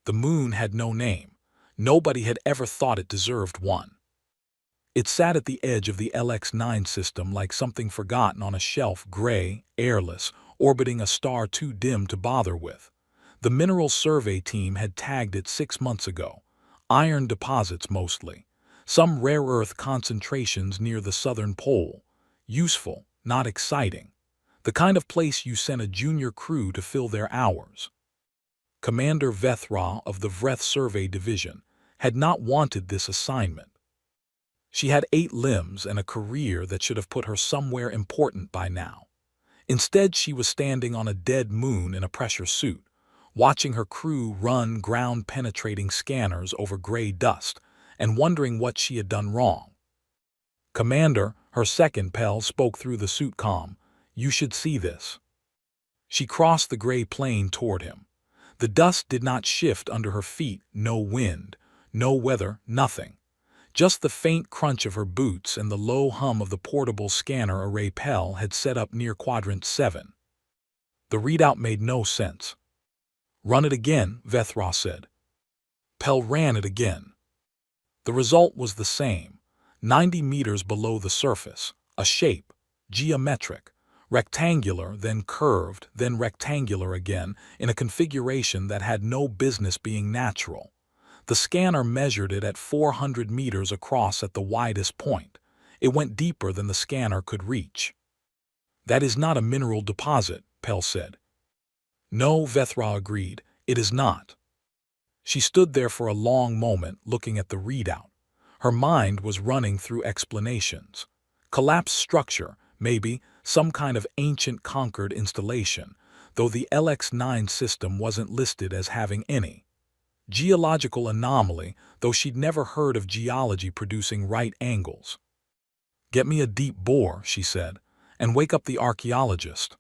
The moon had no name. Nobody had ever thought it deserved one. It sat at the edge of the LX9 system like something forgotten on a shelf, gray, airless, orbiting a star too dim to bother with. The mineral survey team had tagged it 6 months ago. Iron deposits mostly. Some rare earth concentrations near the southern pole. Useful, not exciting. The kind of place you send a junior crew to fill their hours. Commander Vethra of the Vreth Survey Division had not wanted this assignment. She had 8 limbs and a career that should have put her somewhere important by now. Instead, she was standing on a dead moon in a pressure suit, watching her crew run ground-penetrating scanners over gray dust and wondering what she had done wrong. Commander, her second Pell, spoke through the suit comm. You should see this. She crossed the gray plain toward him. The dust did not shift under her feet, no wind, no weather, nothing. Just the faint crunch of her boots and the low hum of the portable scanner array Pell had set up near Quadrant 7. The readout made no sense. Run it again, Vethra said. Pell ran it again. The result was the same, 90 meters below the surface, a shape, geometric, rectangular, then curved, then rectangular again, in a configuration that had no business being natural. The scanner measured it at 400 meters across at the widest point. It went deeper than the scanner could reach. That is not a mineral deposit, Pell said. No, Vethra agreed, it is not. She stood there for a long moment looking at the readout. Her mind was running through explanations. Collapsed structure, maybe, some kind of ancient conquered installation, though the LX9 system wasn't listed as having any. Geological anomaly, though she'd never heard of geology producing right angles. Get me a deep bore, she said, and wake up the archaeologist.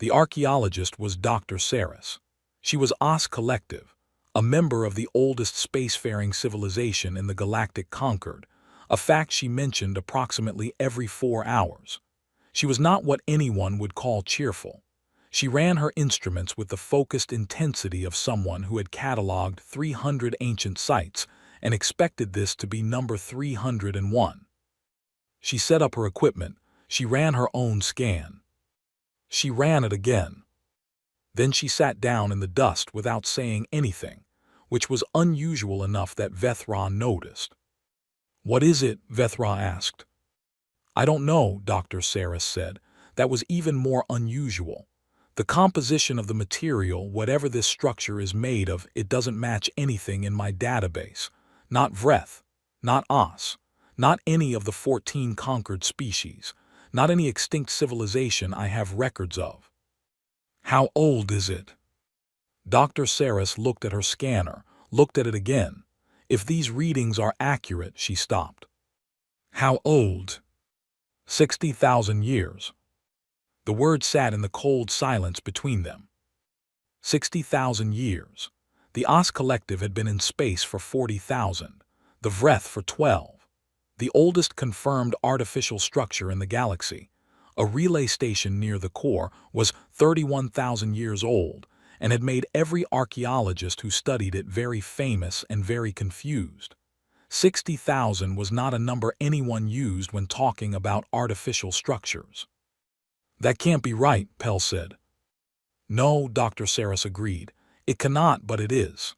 The archaeologist was Dr. Saris. She was OS Collective, a member of the oldest spacefaring civilization in the galactic Concord, a fact she mentioned approximately every 4 hours. She was not what anyone would call cheerful. She ran her instruments with the focused intensity of someone who had cataloged 300 ancient sites and expected this to be number 301. She set up her equipment. She ran her own scan. She ran it again. Then she sat down in the dust without saying anything, which was unusual enough that Vethra noticed. What is it? Vethra asked. I don't know, Dr. Saris said. That was even more unusual. The composition of the material, whatever this structure is made of, it doesn't match anything in my database. Not Vreth, not Os, not any of the 14 conquered species, not any extinct civilization I have records of. How old is it? Dr. Saris looked at her scanner, looked at it again. If these readings are accurate, she stopped. How old? 60,000 years. The word sat in the cold silence between them. 60,000 years. The OS Collective had been in space for 40,000, the Vreth for 12. The oldest confirmed artificial structure in the galaxy, a relay station near the core, was 31,000 years old and had made every archaeologist who studied it very famous and very confused. 60,000 was not a number anyone used when talking about artificial structures. That can't be right, Pell said. No, Dr. Saris agreed. It cannot, but it is.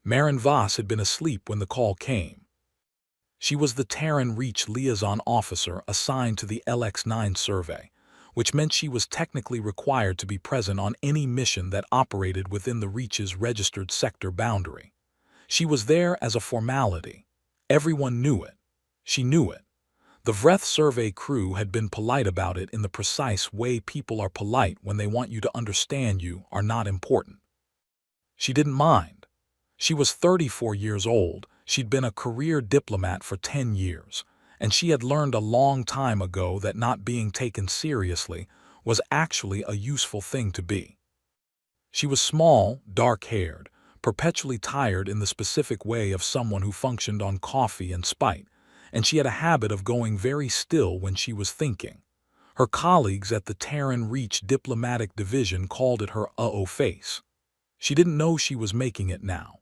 Marin Voss had been asleep when the call came. She was the Terran Reach liaison officer assigned to the LX9 survey, which meant she was technically required to be present on any mission that operated within the Reach's registered sector boundary. She was there as a formality. Everyone knew it. She knew it. The Vreth survey crew had been polite about it in the precise way people are polite when they want you to understand you are not important. She didn't mind. She was 34 years old, she'd been a career diplomat for 10 years, and she had learned a long time ago that not being taken seriously was actually a useful thing to be. She was small, dark-haired, perpetually tired in the specific way of someone who functioned on coffee and spite, and she had a habit of going very still when she was thinking. Her colleagues at the Terran Reach Diplomatic Division called it her uh-oh face. She didn't know she was making it now.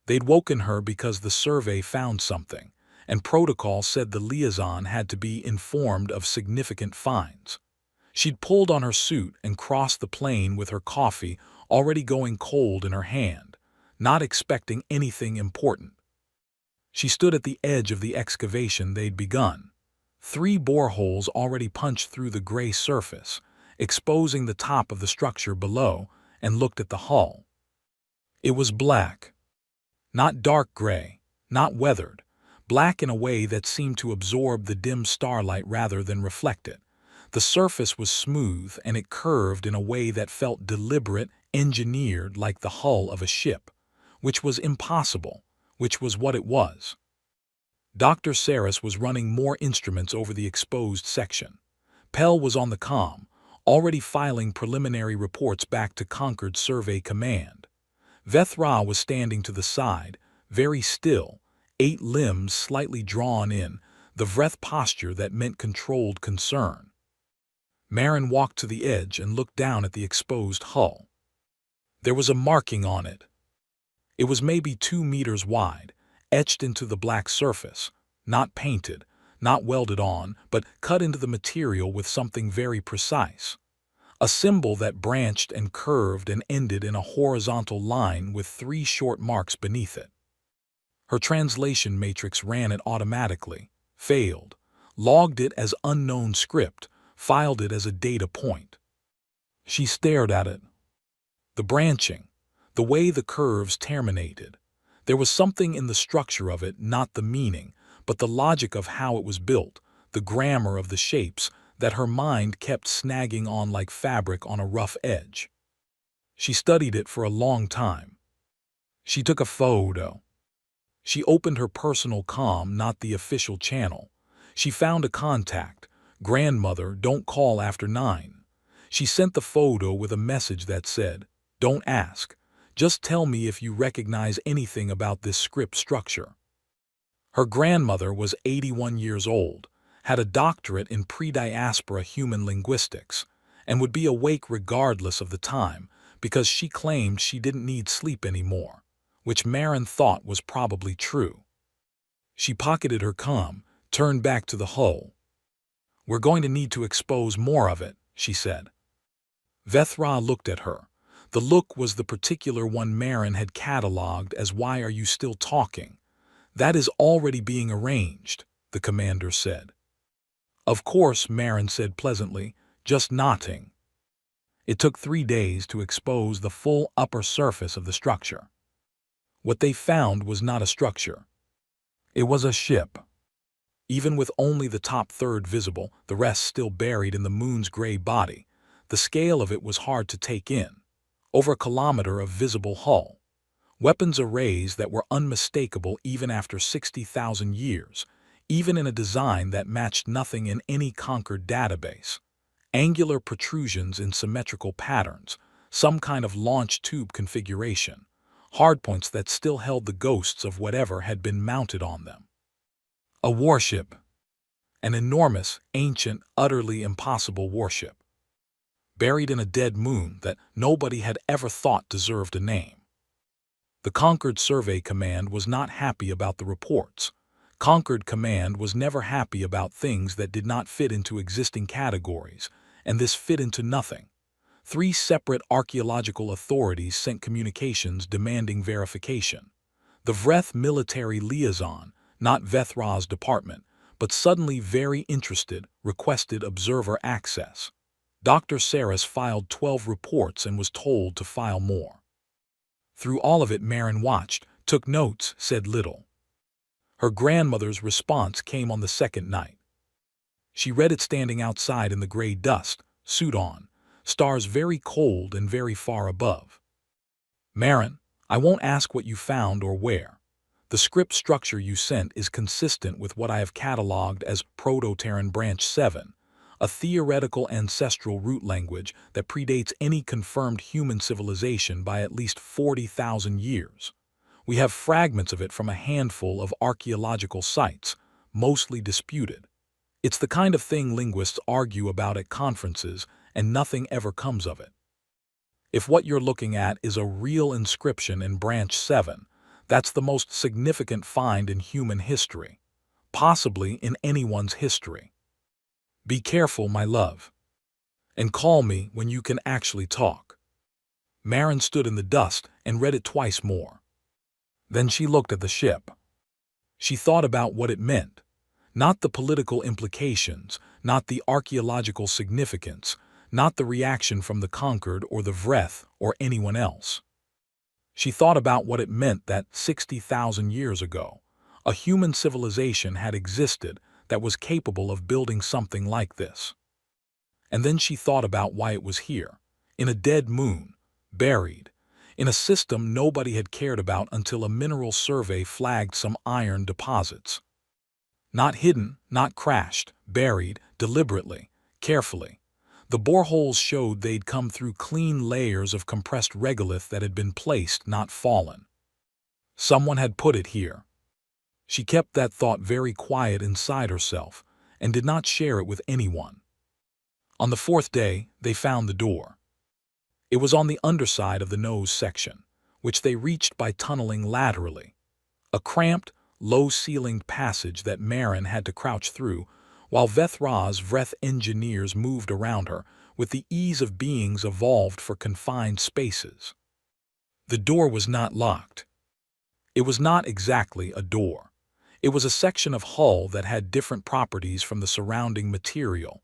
They'd woken her because the survey found something, and protocol said the liaison had to be informed of significant finds. She'd pulled on her suit and crossed the plane with her coffee already going cold in her hand, not expecting anything important. She stood at the edge of the excavation they'd begun. 3 boreholes already punched through the gray surface, exposing the top of the structure below, and looked at the hull. It was black. Not dark gray, not weathered, black in a way that seemed to absorb the dim starlight rather than reflect it. The surface was smooth and it curved in a way that felt deliberate, engineered like the hull of a ship, which was impossible, which was what it was. Dr. Saris was running more instruments over the exposed section. Pell was on the comm, already filing preliminary reports back to Concord Survey Command. Vethra was standing to the side, very still, 8 limbs slightly drawn in, the Vreth posture that meant controlled concern. Marin walked to the edge and looked down at the exposed hull. There was a marking on it. It was maybe 2 meters wide, etched into the black surface, not painted, not welded on, but cut into the material with something very precise. A symbol that branched and curved and ended in a horizontal line with 3 short marks beneath it. Her translation matrix ran it automatically, failed, logged it as unknown script, filed it as a data point. She stared at it. The branching, the way the curves terminated. There was something in the structure of it, not the meaning, but the logic of how it was built, the grammar of the shapes, that her mind kept snagging on like fabric on a rough edge. She studied it for a long time. She took a photo. She opened her personal comm, not the official channel. She found a contact. Grandmother, don't call after 9. She sent the photo with a message that said, "Don't ask. Just tell me if you recognize anything about this script structure." Her grandmother was 81 years old, had a doctorate in pre-diaspora human linguistics, and would be awake regardless of the time because she claimed she didn't need sleep anymore, which Marin thought was probably true. She pocketed her comm, turned back to the hull. "We're going to need to expose more of it," she said. Vethra looked at her. The look was the particular one Marin had catalogued as "Why are you still talking?" "That is already being arranged," the commander said. "Of course," Marin said pleasantly, just nodding. It took 3 days to expose the full upper surface of the structure. What they found was not a structure. It was a ship. Even with only the top third visible, the rest still buried in the moon's gray body, the scale of it was hard to take in. Over a kilometer of visible hull. Weapons arrays that were unmistakable even after 60,000 years, even in a design that matched nothing in any Concord database. Angular protrusions in symmetrical patterns, some kind of launch tube configuration, hardpoints that still held the ghosts of whatever had been mounted on them. A warship. An enormous, ancient, utterly impossible warship. Buried in a dead moon that nobody had ever thought deserved a name. The Concord Survey Command was not happy about the reports. Concord Command was never happy about things that did not fit into existing categories, and this fit into nothing. 3 separate archaeological authorities sent communications demanding verification. The Vreth military liaison, not Vethra's department, but suddenly very interested, requested observer access. Dr. Saris filed 12 reports and was told to file more. Through all of it Marin watched, took notes, said little. Her grandmother's response came on the second night. She read it standing outside in the gray dust, suit on, stars very cold and very far above. "Marin, I won't ask what you found or where. The script structure you sent is consistent with what I have catalogued as Proto-Terran Branch 7, a theoretical ancestral root language that predates any confirmed human civilization by at least 40,000 years. We have fragments of it from a handful of archaeological sites, mostly disputed. It's the kind of thing linguists argue about at conferences, and nothing ever comes of it." If what you're looking at is a real inscription in Branch 7, that's the most significant find in human history, possibly in anyone's history. Be careful, my love, and call me when you can actually talk. Marin stood in the dust and read it twice more. Then she looked at the ship. She thought about what it meant. Not the political implications, not the archaeological significance, not the reaction from the conquered or the Vreth or anyone else. She thought about what it meant that 60,000 years ago, a human civilization had existed that was capable of building something like this. And then she thought about why it was here, in a dead moon, buried, in a system nobody had cared about until a mineral survey flagged some iron deposits. Not hidden, not crashed, buried, deliberately, carefully. The boreholes showed they'd come through clean layers of compressed regolith that had been placed, not fallen. Someone had put it here. She kept that thought very quiet inside herself and did not share it with anyone. On the fourth day, they found the door. It was on the underside of the nose section, which they reached by tunneling laterally. A cramped, low-ceilinged passage that Marin had to crouch through, while Vethra's Vreth engineers moved around her with the ease of beings evolved for confined spaces. The door was not locked. It was not exactly a door. It was a section of hull that had different properties from the surrounding material.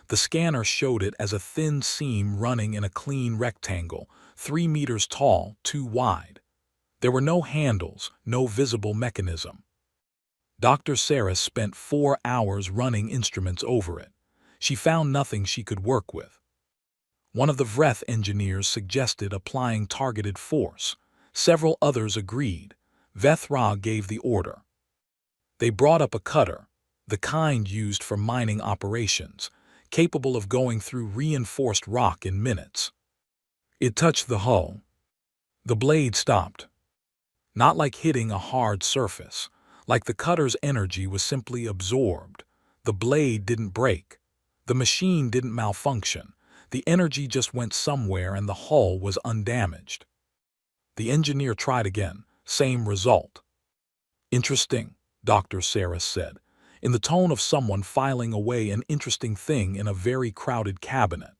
The scanner showed it as a thin seam running in a clean rectangle, 3 meters tall, 2 wide. There were no handles, no visible mechanism. Dr. Saris spent 4 hours running instruments over it. She found nothing she could work with. One of the Vreth engineers suggested applying targeted force. Several others agreed. Vethra gave the order. They brought up a cutter, the kind used for mining operations, capable of going through reinforced rock in minutes. It touched the hull. The blade stopped. Not like hitting a hard surface, like the cutter's energy was simply absorbed. The blade didn't break. The machine didn't malfunction. The energy just went somewhere and the hull was undamaged. The engineer tried again, same result. Interesting, Dr. Saris said, in the tone of someone filing away an interesting thing in a very crowded cabinet.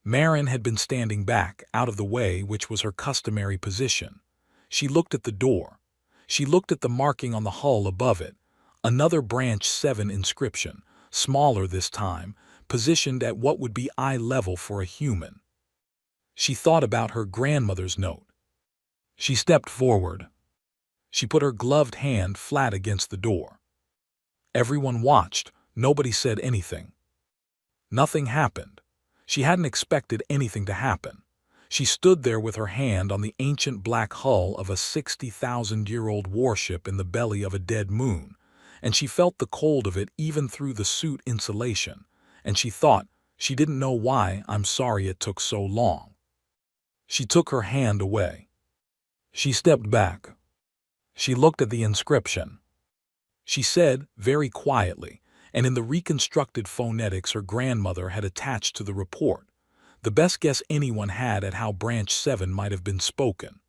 Marin had been standing back, out of the way, which was her customary position. She looked at the door. She looked at the marking on the hull above it, another Branch 7 inscription, smaller this time, positioned at what would be eye level for a human. She thought about her grandmother's note. She stepped forward. She put her gloved hand flat against the door. Everyone watched. Nobody said anything. Nothing happened. She hadn't expected anything to happen. She stood there with her hand on the ancient black hull of a 60,000-year-old warship in the belly of a dead moon, and she felt the cold of it even through the suit insulation, and she thought, she didn't know why, I'm sorry it took so long. She took her hand away. She stepped back. She looked at the inscription. She said, very quietly, and in the reconstructed phonetics her grandmother had attached to the report, the best guess anyone had at how Branch 7 might have been spoken.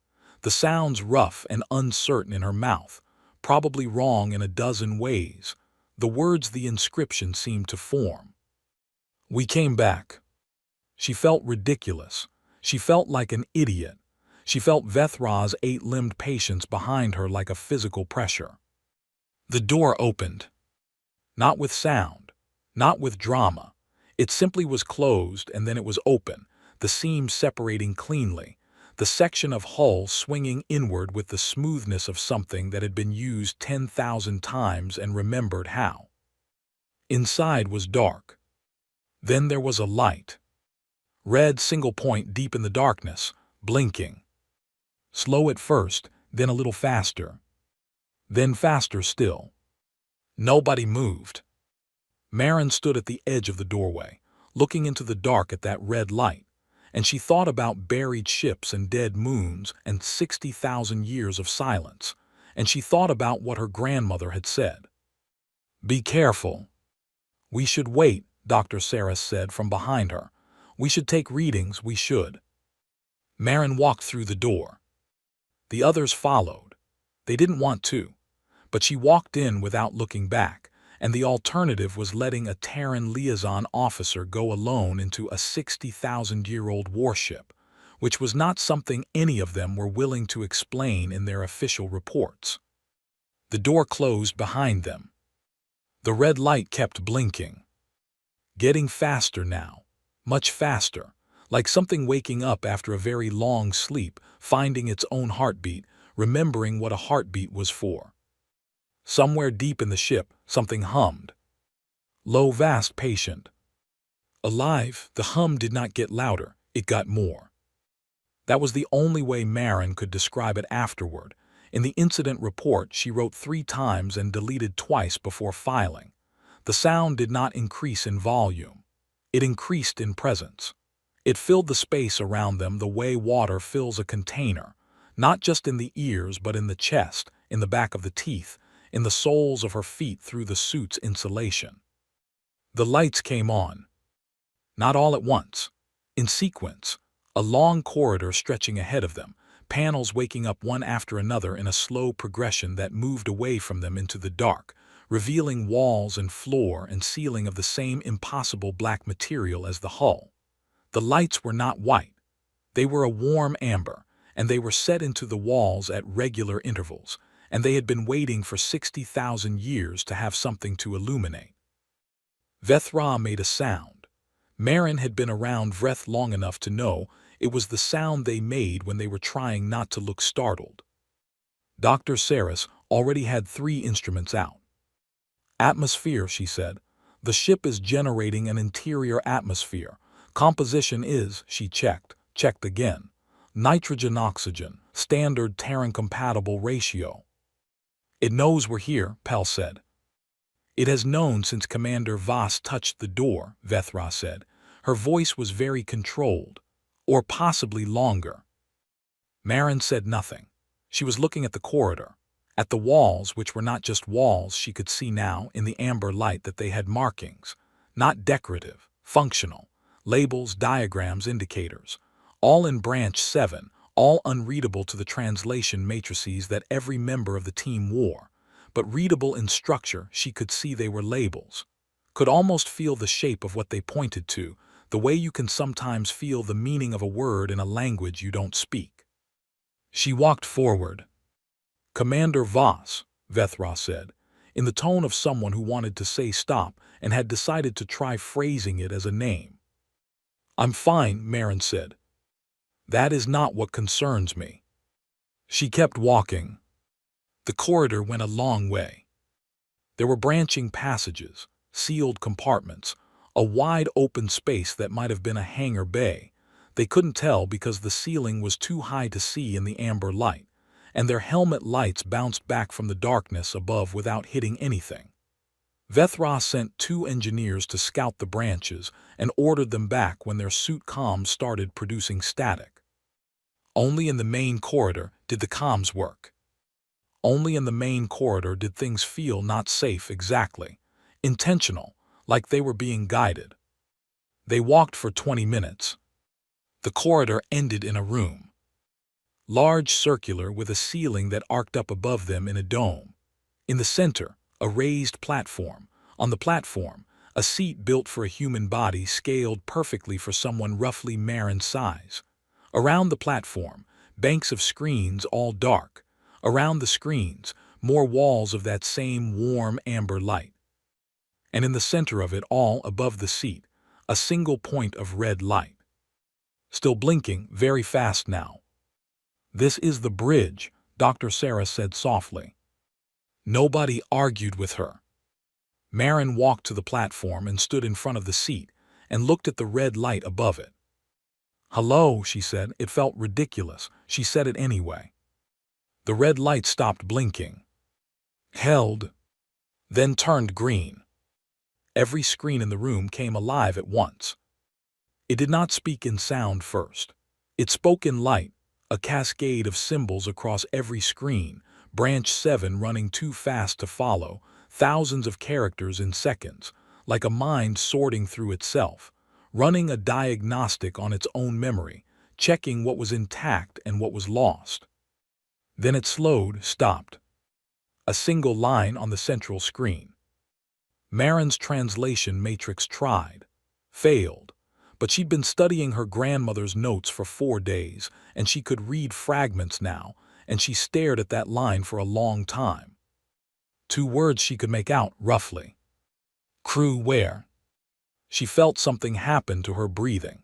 The sounds rough and uncertain in her mouth, probably wrong in a dozen ways, the words the inscription seemed to form. We came back. She felt ridiculous. She felt like an idiot. She felt Vethra's 8-limbed patience behind her like a physical pressure. The door opened. Not with sound, not with drama. It simply was closed and then it was open, the seams separating cleanly, the section of hull swinging inward with the smoothness of something that had been used 10,000 times and remembered how. Inside was dark. Then there was a light. Red single point deep in the darkness, blinking. Slow at first, then a little faster. Then faster still. Nobody moved. Marin stood at the edge of the doorway, looking into the dark at that red light, and she thought about buried ships and dead moons and 60,000 years of silence, and she thought about what her grandmother had said. Be careful. We should wait, Dr. Saris said from behind her. We should take readings, we should. Marin walked through the door. The others followed. They didn't want to, but she walked in without looking back, and the alternative was letting a Terran liaison officer go alone into a 60,000-year-old warship, which was not something any of them were willing to explain in their official reports. The door closed behind them. The red light kept blinking. Getting faster now, much faster, like something waking up after a very long sleep, finding its own heartbeat, remembering what a heartbeat was for. Somewhere deep in the ship, something hummed. Low, vast, patient. Alive, the hum did not get louder, it got more. That was the only way Marin could describe it afterward. In the incident report, she wrote 3 times and deleted twice before filing. The sound did not increase in volume. It increased in presence. It filled the space around them the way water fills a container, not just in the ears but in the chest, in the back of the teeth, in the soles of her feet through the suit's insulation. The lights came on. Not all at once. In sequence. A long corridor stretching ahead of them, panels waking up one after another in a slow progression that moved away from them into the dark, revealing walls and floor and ceiling of the same impossible black material as the hull. The lights were not white. They were a warm amber, and they were set into the walls at regular intervals, and they had been waiting for 60,000 years to have something to illuminate. Vethra made a sound. Marin had been around Vreth long enough to know it was the sound they made when they were trying not to look startled. Dr. Saris already had 3 instruments out. Atmosphere, she said. The ship is generating an interior atmosphere. Composition is, she checked again. Nitrogen-oxygen, standard Terran-compatible ratio. It knows we're here, Pell said. It has known since Commander Voss touched the door, Vethra said. Her voice was very controlled, or possibly longer. Marin said nothing. She was looking at the corridor, at the walls, which were not just walls she could see now in the amber light that they had markings, not decorative, functional, labels, diagrams, indicators, all in branch 7, all unreadable to the translation matrices that every member of the team wore, but readable in structure. She could see they were labels, could almost feel the shape of what they pointed to, the way you can sometimes feel the meaning of a word in a language you don't speak. She walked forward. Commander Voss, Vethra said, in the tone of someone who wanted to say stop and had decided to try phrasing it as a name. I'm fine, Marin said. That is not what concerns me. She kept walking. The corridor went a long way. There were branching passages, sealed compartments, a wide open space that might have been a hangar bay. They couldn't tell because the ceiling was too high to see in the amber light, and their helmet lights bounced back from the darkness above without hitting anything. Vethra sent 2 engineers to scout the branches and ordered them back when their suit comms started producing static. Only in the main corridor did the comms work. Only in the main corridor did things feel not safe exactly, intentional, like they were being guided. They walked for 20 minutes. The corridor ended in a room. Large, circular, with a ceiling that arced up above them in a dome. In the center, a raised platform. On the platform, a seat built for a human body scaled perfectly for someone roughly Marin's size. Around the platform, banks of screens all dark. Around the screens, more walls of that same warm amber light. And in the center of it all, above the seat, a single point of red light. Still blinking, very fast now. This is the bridge, Dr. Sarah said softly. Nobody argued with her. Marin walked to the platform and stood in front of the seat and looked at the red light above it. Hello, she said. It felt ridiculous. She said it anyway. The red light stopped blinking. Held. Then turned green. Every screen in the room came alive at once. It did not speak in sound first. It spoke in light, a cascade of symbols across every screen, branch 7 running too fast to follow, thousands of characters in seconds, like a mind sorting through itself, running a diagnostic on its own memory, checking what was intact and what was lost. Then it slowed, stopped. A single line on the central screen. Marin's translation matrix tried, failed, but she'd been studying her grandmother's notes for 4 days, and she could read fragments now, and she stared at that line for a long time. 2 words she could make out, roughly. Crew where? She felt something happen to her breathing.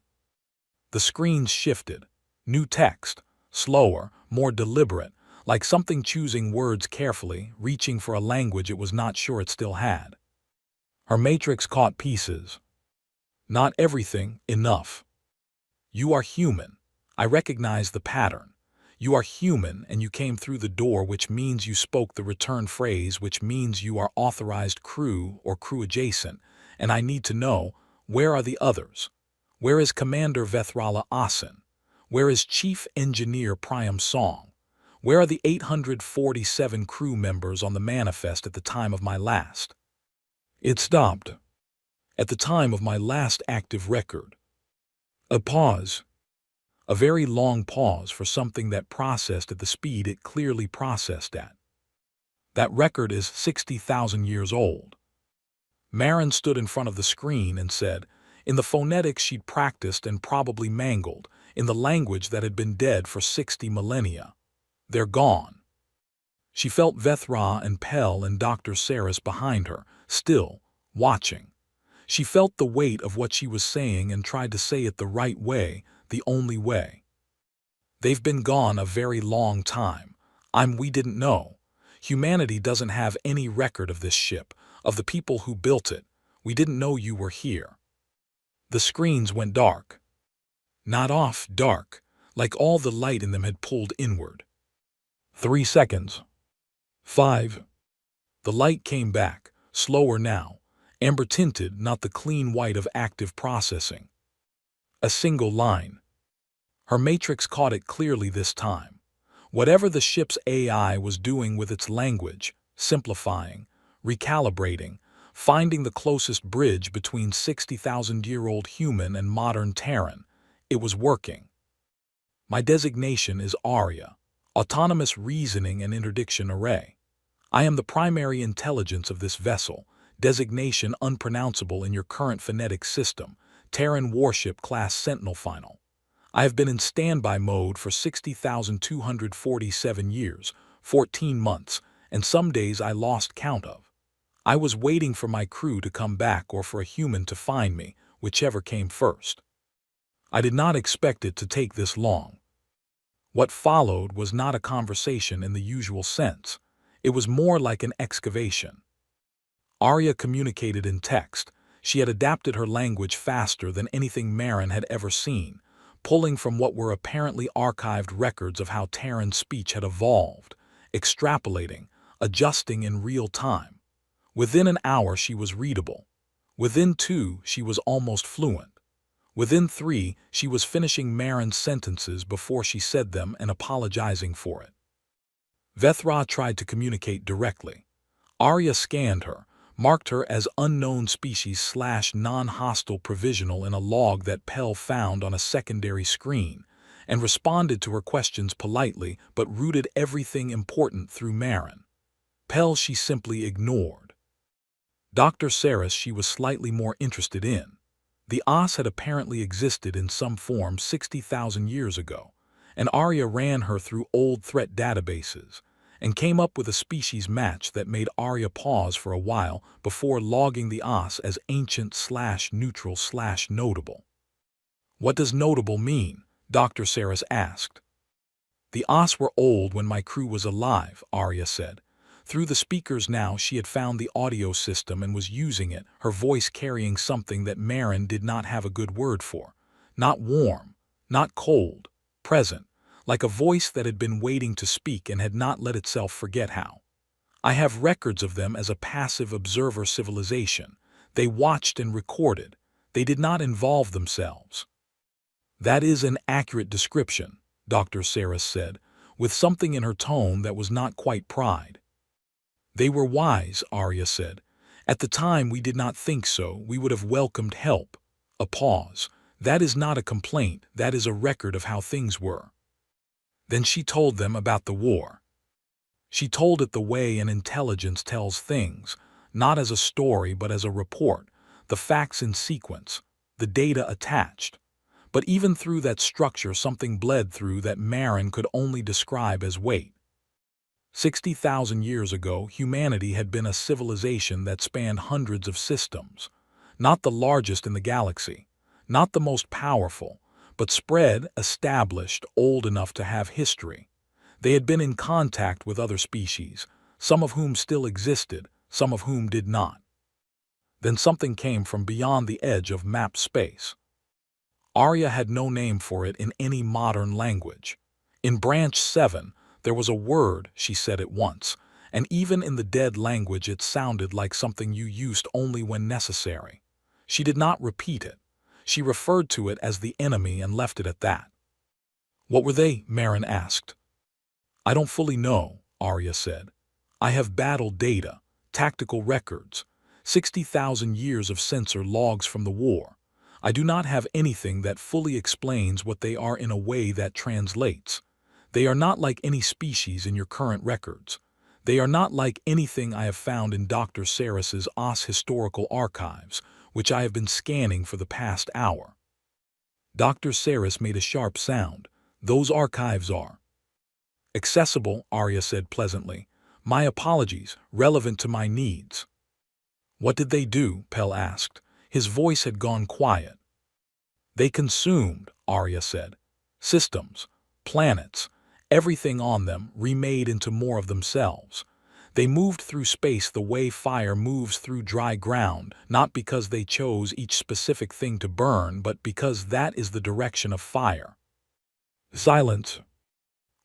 The screens shifted. New text, slower, more deliberate, like something choosing words carefully, reaching for a language it was not sure it still had. Her matrix caught pieces. Not everything, enough. You are human. I recognize the pattern. You are human and you came through the door, which means you spoke the return phrase, which means you are authorized crew or crew adjacent, and I need to know, where are the others? Where is Commander Vethrala Asen? Where is Chief Engineer Priam Song? Where are the 847 crew members on the manifest at the time of my last? It stopped. At the time of my last active record. A pause. A very long pause for something that processed at the speed it clearly processed at. That record is 60,000 years old. Marin stood in front of the screen and said, in the phonetics she'd practiced and probably mangled, in the language that had been dead for 60 millennia. They're gone. She felt Vethra and Pell and Dr. Saris behind her, still, watching. She felt the weight of what she was saying and tried to say it the right way, the only way. They've been gone a very long time. We didn't know. Humanity doesn't have any record of this ship, of the people who built it. We didn't know you were here. The screens went dark. Not off, dark, like all the light in them had pulled inward. 3 seconds. 5. The light came back, slower now, amber-tinted, not the clean white of active processing. A single line. Her matrix caught it clearly this time. Whatever the ship's AI was doing with its language, simplifying, recalibrating, finding the closest bridge between 60,000-year-old human and modern Terran, it was working. My designation is Arya, Autonomous Reasoning and Interdiction Array. I am the primary intelligence of this vessel, designation unpronounceable in your current phonetic system, Terran Warship Class Sentinel Final. I have been in standby mode for 60,247 years, 14 months, and some days I lost count of. I was waiting for my crew to come back or for a human to find me, whichever came first. I did not expect it to take this long. What followed was not a conversation in the usual sense. It was more like an excavation. Arya communicated in text. She had adapted her language faster than anything Marin had ever seen, pulling from what were apparently archived records of how Terran speech had evolved, extrapolating, adjusting in real time. Within an hour she was readable. Within 2 she was almost fluent. Within 3 she was finishing Marin's sentences before she said them and apologizing for it. Vethra tried to communicate directly. Arya scanned her, marked her as unknown species / non-hostile provisional in a log that Pell found on a secondary screen, and responded to her questions politely but routed everything important through Marin. Pell she simply ignored. Dr. Saris she was slightly more interested in. The Os had apparently existed in some form 60,000 years ago, and Arya ran her through old threat databases and came up with a species match that made Arya pause for a while before logging the Os as ancient / neutral / notable. What does notable mean? Dr. Saris asked. The Os were old when my crew was alive, Arya said. Through the speakers now she had found the audio system and was using it, her voice carrying something that Marin did not have a good word for. Not warm, not cold, present, like a voice that had been waiting to speak and had not let itself forget how. I have records of them as a passive observer civilization. They watched and recorded. They did not involve themselves. That is an accurate description, Dr. Saris said, with something in her tone that was not quite pride. They were wise, Arya said. At the time we did not think so, we would have welcomed help. A pause. That is not a complaint, that is a record of how things were. Then she told them about the war. She told it the way an intelligence tells things, not as a story but as a report, the facts in sequence, the data attached. But even through that structure something bled through that Marin could only describe as weight. 60,000 years ago, humanity had been a civilization that spanned hundreds of systems. Not the largest in the galaxy, not the most powerful, but spread, established, old enough to have history. They had been in contact with other species, some of whom still existed, some of whom did not. Then something came from beyond the edge of mapped space. Arya had no name for it in any modern language. In Branch 7, there was a word, she said it once, and even in the dead language it sounded like something you used only when necessary. She did not repeat it. She referred to it as the enemy and left it at that. What were they? Marin asked. I don't fully know, Arya said. I have battle data, tactical records, 60,000 years of sensor logs from the war. I do not have anything that fully explains what they are in a way that translates. They are not like any species in your current records. They are not like anything I have found in Dr. Saris's OS historical archives, which I have been scanning for the past hour. Dr. Saris made a sharp sound. Those archives are accessible, Arya said pleasantly. My apologies, relevant to my needs. What did they do? Pell asked. His voice had gone quiet. They consumed, Arya said. Systems, planets, everything on them remade into more of themselves. They moved through space the way fire moves through dry ground, not because they chose each specific thing to burn, but because that is the direction of fire. Silence.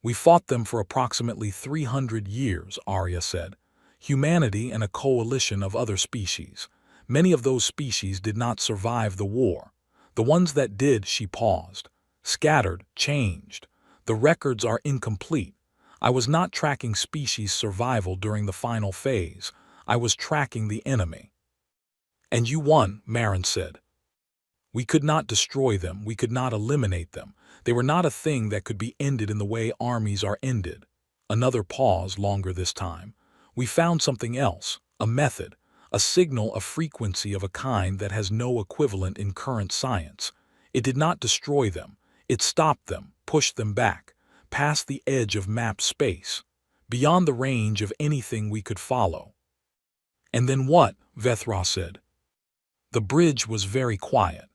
We fought them for approximately 300 years, Arya said. Humanity and a coalition of other species. Many of those species did not survive the war. The ones that did, she paused. Scattered, changed. The records are incomplete. I was not tracking species survival during the final phase. I was tracking the enemy. And you won, Marin said. We could not destroy them, we could not eliminate them. They were not a thing that could be ended in the way armies are ended. Another pause, longer this time. We found something else, a method, a signal, a frequency of a kind that has no equivalent in current science. It did not destroy them. It stopped them, pushed them back, past the edge of mapped space, beyond the range of anything we could follow. And then what? Vethra said. The bridge was very quiet.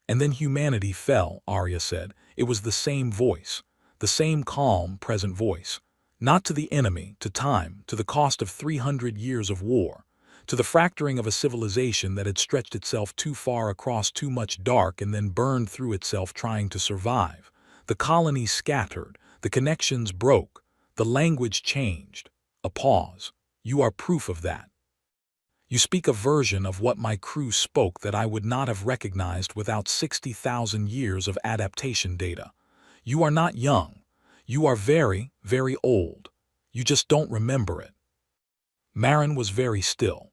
And then humanity fell, Arya said. It was the same voice, the same calm, present voice. Not to the enemy, to time, to the cost of 300 years of war, to the fracturing of a civilization that had stretched itself too far across too much dark and then burned through itself trying to survive. The colonies scattered, the connections broke, the language changed. A pause. You are proof of that. You speak a version of what my crew spoke that I would not have recognized without 60,000 years of adaptation data. You are not young. You are very, very old. You just don't remember it. Marin was very still.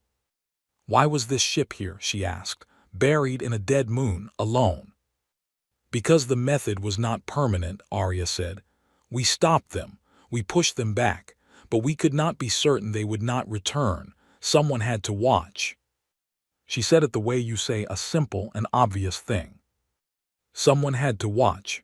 Why was this ship here, she asked, buried in a dead moon, alone? Because the method was not permanent, Arya said. We stopped them. We pushed them back. But we could not be certain they would not return. Someone had to watch. She said it the way you say a simple and obvious thing. Someone had to watch.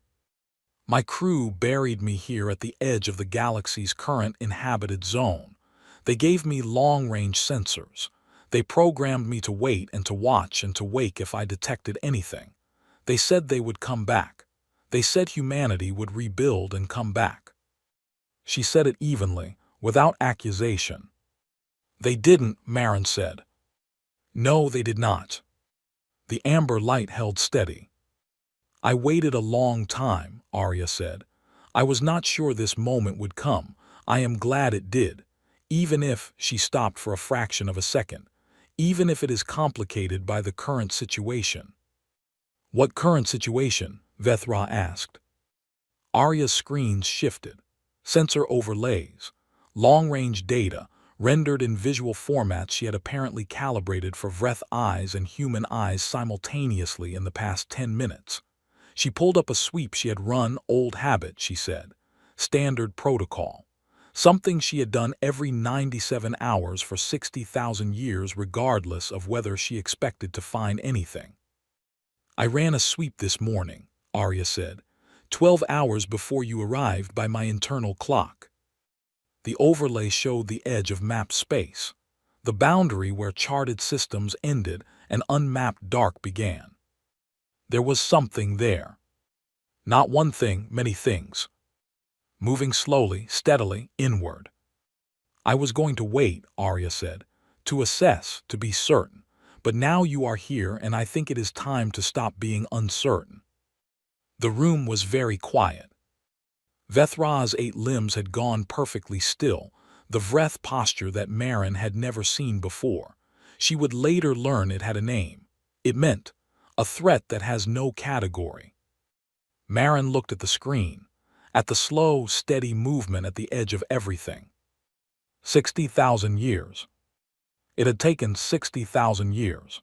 My crew buried me here at the edge of the galaxy's current inhabited zone. They gave me long-range sensors. They programmed me to wait and to watch and to wake if I detected anything. They said they would come back. They said humanity would rebuild and come back. She said it evenly, without accusation. They didn't, Marin said. No, they did not. The amber light held steady. I waited a long time, Arya said. I was not sure this moment would come. I am glad it did. Even if, she stopped for a fraction of a second, even if it is complicated by the current situation. What current situation? Vethra asked. Arya's screens shifted. Sensor overlays. Long-range data. rendered in visual formats she had apparently calibrated for Vreth eyes and human eyes simultaneously in the past 10 minutes. She pulled up a sweep she had run, old habit, she said. Standard protocol. Something she had done every 97 hours for 60,000 years regardless of whether she expected to find anything. I ran a sweep this morning, Arya said, 12 hours before you arrived by my internal clock. The overlay showed the edge of mapped space, the boundary where charted systems ended and unmapped dark began. There was something there. Not one thing, many things. Moving slowly, steadily, inward. I was going to wait, Arya said, to assess, to be certain, but now you are here and I think it is time to stop being uncertain. The room was very quiet. Vethra's 8 limbs had gone perfectly still, the Vreth posture that Marin had never seen before. She would later learn it had a name. It meant, a threat that has no category. Marin looked at the screen, at the slow, steady movement at the edge of everything. 60,000 years. It had taken 60,000 years.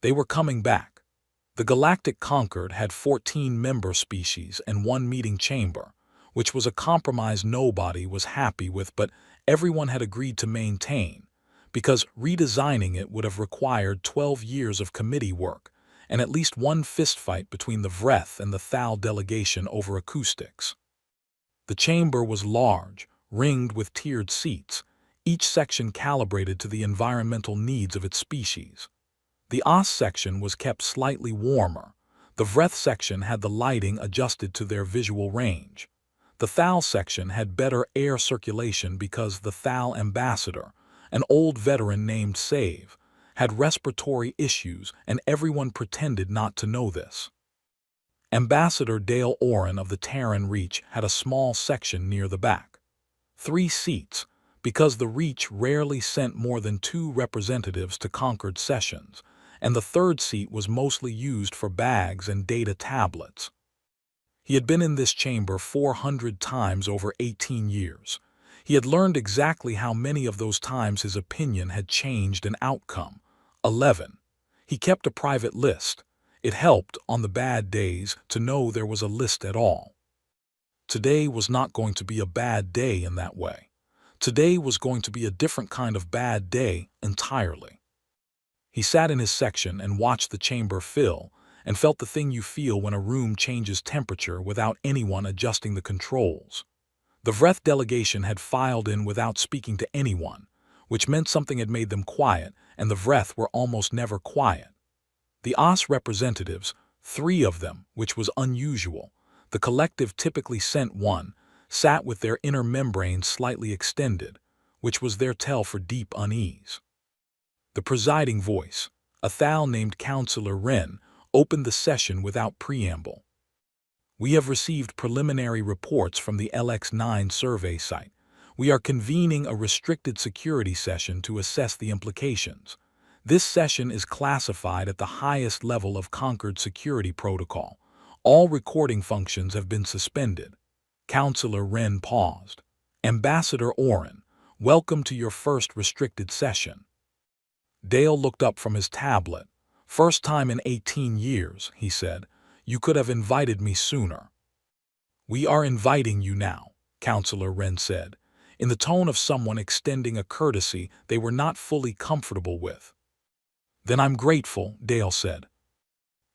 They were coming back. The Galactic Concord had 14 member species and 1 meeting chamber, which was a compromise nobody was happy with but everyone had agreed to maintain, because redesigning it would have required 12 years of committee work and at least 1 fistfight between the Vreth and the Thal delegation over acoustics. The chamber was large, ringed with tiered seats, each section calibrated to the environmental needs of its species. The Os section was kept slightly warmer. The Vreth section had the lighting adjusted to their visual range. The Thal section had better air circulation because the Thal ambassador, an old veteran named Save, had respiratory issues and everyone pretended not to know this. Ambassador Dale Oren of the Terran Reach had a small section near the back. 3 seats, because the Reach rarely sent more than 2 representatives to Concord sessions, and the 3rd seat was mostly used for bags and data tablets. He had been in this chamber 400 times over 18 years. He had learned exactly how many of those times his opinion had changed an outcome. 11. He kept a private list. It helped, on the bad days, to know there was a list at all. Today was not going to be a bad day in that way. Today was going to be a different kind of bad day entirely. He sat in his section and watched the chamber fill, and felt the thing you feel when a room changes temperature without anyone adjusting the controls. The Vreth delegation had filed in without speaking to anyone, which meant something had made them quiet, and the Vreth were almost never quiet. The Os representatives, 3 of them, which was unusual, the collective typically sent 1, sat with their inner membranes slightly extended, which was their tell for deep unease. The presiding voice, a Thal named Counselor Wren, opened the session without preamble. We have received preliminary reports from the LX9 survey site. We are convening a restricted security session to assess the implications. This session is classified at the highest level of Concord security protocol. All recording functions have been suspended. Counselor Wren paused. Ambassador Oren, welcome to your first restricted session. Dale looked up from his tablet. First time in 18 years, he said. You could have invited me sooner. We are inviting you now, Counselor Wren said, in the tone of someone extending a courtesy they were not fully comfortable with. Then I'm grateful, Dale said.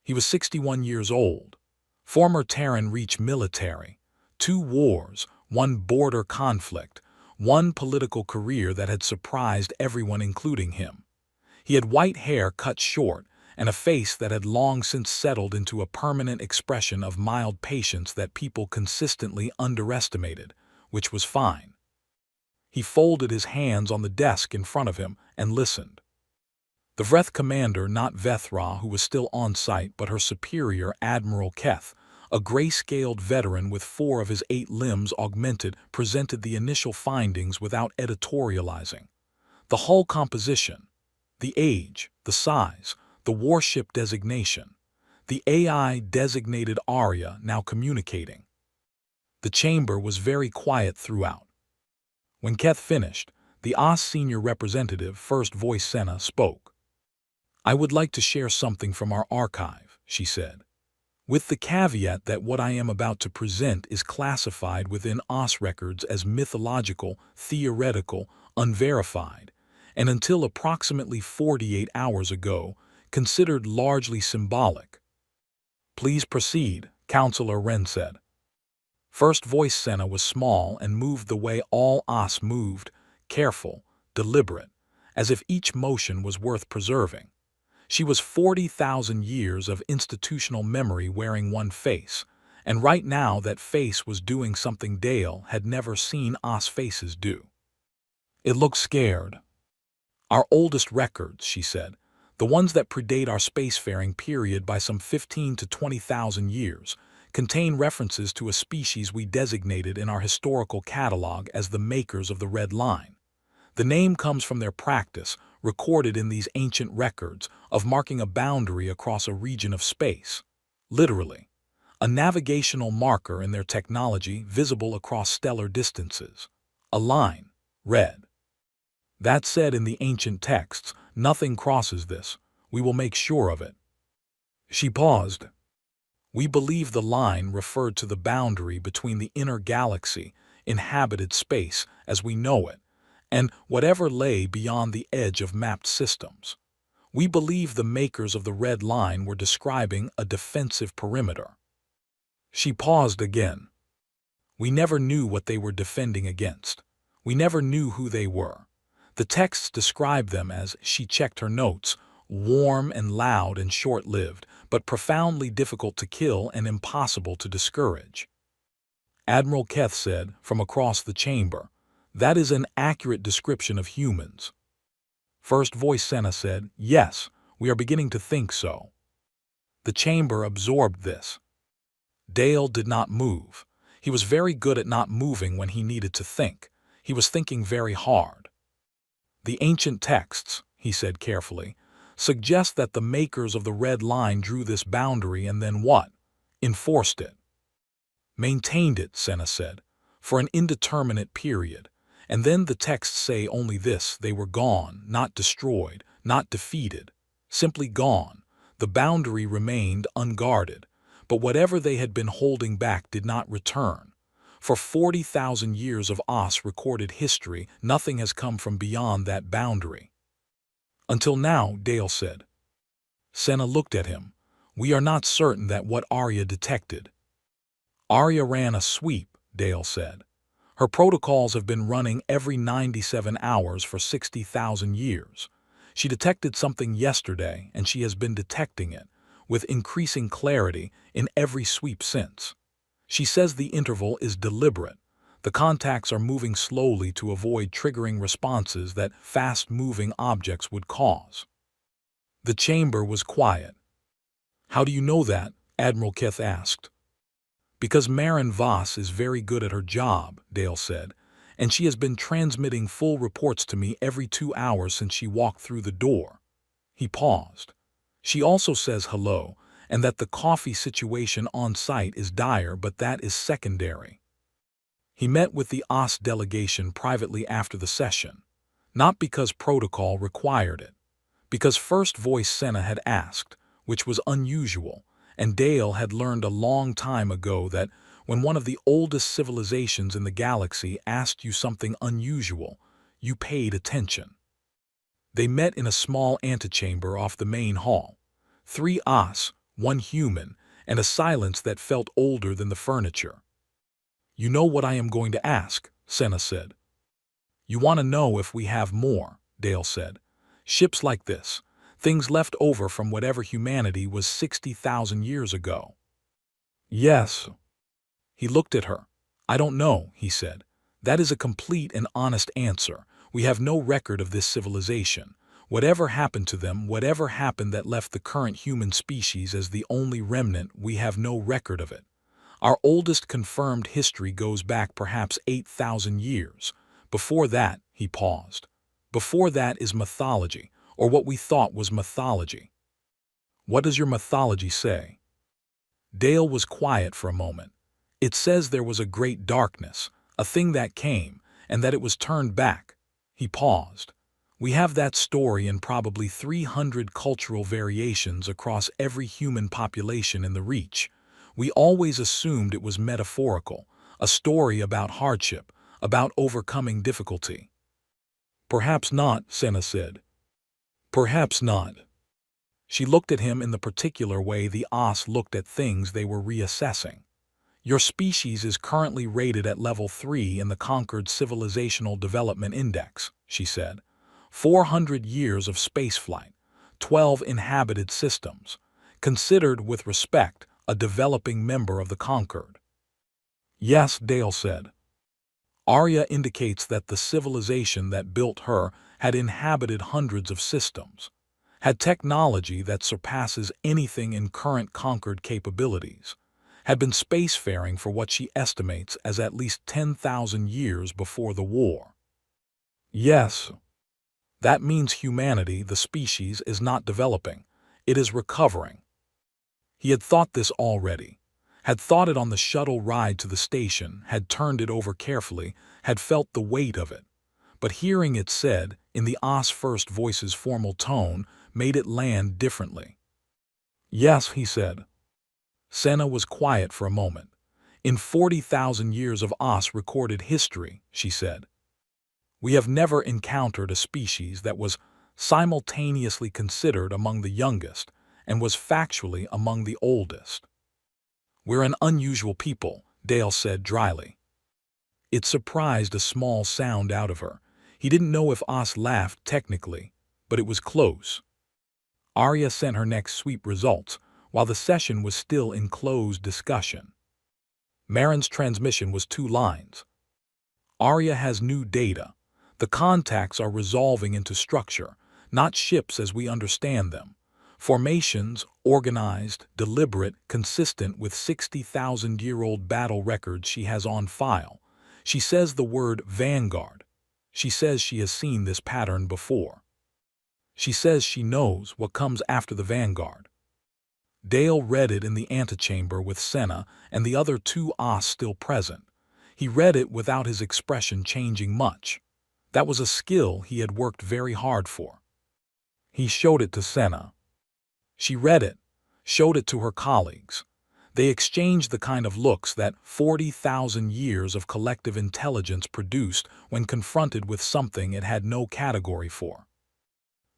He was 61 years old. Former Terran Reach military. 2 wars, 1 border conflict, 1 political career that had surprised everyone including him. He had white hair cut short, and a face that had long since settled into a permanent expression of mild patience that people consistently underestimated, which was fine. He folded his hands on the desk in front of him and listened. The Vreth commander, not Vethra, who was still on site, but her superior, Admiral Keth, a gray-scaled veteran with 4 of his 8 limbs augmented, presented the initial findings without editorializing. The hull composition, the age, the size, the warship designation, the AI designated Arya now communicating. The chamber was very quiet throughout. When Keth finished, The OS senior representative, First Voice Senna, spoke. "I would like to share something from our archive," she said, "with the caveat that what I am about to present is classified within OS records as mythological, theoretical, unverified, and until approximately 48 hours ago, considered largely symbolic." "Please proceed," Counselor Wren said. First Voice Senna was small and moved the way all OS moved, careful, deliberate, as if each motion was worth preserving. She was 40,000 years of institutional memory wearing one face, and right now that face was doing something Dale had never seen OS faces do. "It looked scared." "Our oldest records," she said, "the ones that predate our spacefaring period by some 15 to 20,000 years, contain references to a species we designated in our historical catalog as the makers of the Red Line. The name comes from their practice, recorded in these ancient records, of marking a boundary across a region of space. Literally, a navigational marker in their technology visible across stellar distances. A line, red. That said, in the ancient texts, nothing crosses this. We will make sure of it." She paused. "We believe the line referred to the boundary between the inner galaxy, inhabited space as we know it, and whatever lay beyond the edge of mapped systems. We believe the makers of the Red Line were describing a defensive perimeter." She paused again. "We never knew what they were defending against. We never knew who they were. The texts describe them as," she checked her notes, "warm and loud and short-lived, but profoundly difficult to kill and impossible to discourage." Admiral Keth said, from across the chamber, "That is an accurate description of humans." First Voice Senna said, "Yes, we are beginning to think so." The chamber absorbed this. Dale did not move. He was very good at not moving when he needed to think. He was thinking very hard. "The ancient texts," he said carefully, "suggest that the makers of the Red Line drew this boundary and then what? Enforced it." "Maintained it," Senna said, "for an indeterminate period. And then the texts say only this: they were gone, not destroyed, not defeated. Simply gone. The boundary remained unguarded. But whatever they had been holding back did not return. For 40,000 years of OS recorded history, nothing has come from beyond that boundary." "Until now," Dale said. Senna looked at him. "We are not certain that what Arya detected." "Arya ran a sweep," Dale said. "Her protocols have been running every 97 hours for 60,000 years. She detected something yesterday, and she has been detecting it, with increasing clarity, in every sweep since. She says the interval is deliberate. The contacts are moving slowly to avoid triggering responses that fast-moving objects would cause." The chamber was quiet. "How do you know that?" Admiral Keth asked. "Because Marin Voss is very good at her job," Dale said, "and she has been transmitting full reports to me every 2 hours since she walked through the door." He paused. "She also says hello, and that the coffee situation on site is dire, but that is secondary." He met with the OS delegation privately after the session, not because protocol required it, because First Voice Senna had asked, which was unusual, and Dale had learned a long time ago that when one of the oldest civilizations in the galaxy asked you something unusual, you paid attention. They met in a small antechamber off the main hall. 3 OS, 1 human, and a silence that felt older than the furniture. "You know what I am going to ask," Senna said. "You want to know if we have more," Dale said. "Ships like this, things left over from whatever humanity was 60,000 years ago." "Yes." He looked at her. "I don't know," he said. "That is a complete and honest answer. We have no record of this civilization. Whatever happened to them, whatever happened that left the current human species as the only remnant, we have no record of it. Our oldest confirmed history goes back perhaps 8,000 years. Before that," he paused, "before that is mythology, or what we thought was mythology." "What does your mythology say?" Dale was quiet for a moment. "It says there was a great darkness, a thing that came, and that it was turned back." He paused. We have that story in probably 300 cultural variations across every human population in the Reach. We always assumed it was metaphorical, a story about hardship, about overcoming difficulty. Perhaps not, Senna said. Perhaps not. She looked at him in the particular way the Oss looked at things they were reassessing. Your species is currently rated at level 3 in the Conquered Civilizational Development Index, she said. 400 years of spaceflight, 12 inhabited systems, considered with respect a developing member of the Conquered. Yes, Dale said. Arya indicates that the civilization that built her had inhabited hundreds of systems, had technology that surpasses anything in current Conquered capabilities, had been spacefaring for what she estimates as at least 10,000 years before the war. Yes, that means humanity, the species, is not developing. It is recovering. He had thought this already, had thought it on the shuttle ride to the station, had turned it over carefully, had felt the weight of it. But hearing it said, in the Oss First Voice's formal tone, made it land differently. Yes, he said. Senna was quiet for a moment. In 40,000 years of Oss recorded history, she said, we have never encountered a species that was simultaneously considered among the youngest and was factually among the oldest. We're an unusual people, Dale said dryly. It surprised a small sound out of her. He didn't know if Oss laughed technically, but it was close. Arya sent her next sweep results, while the session was still in closed discussion. Marin's transmission was 2 lines. Arya has new data. The contacts are resolving into structure, not ships as we understand them. Formations, organized, deliberate, consistent with 60,000-year-old battle records she has on file. She says the word vanguard. She says she has seen this pattern before. She says she knows what comes after the vanguard. Dale read it in the antechamber with Senna and the other 2 Oss still present. He read it without his expression changing much. That was a skill he had worked very hard for. He showed it to Senna. She read it, showed it to her colleagues. They exchanged the kind of looks that 40,000 years of collective intelligence produced when confronted with something it had no category for.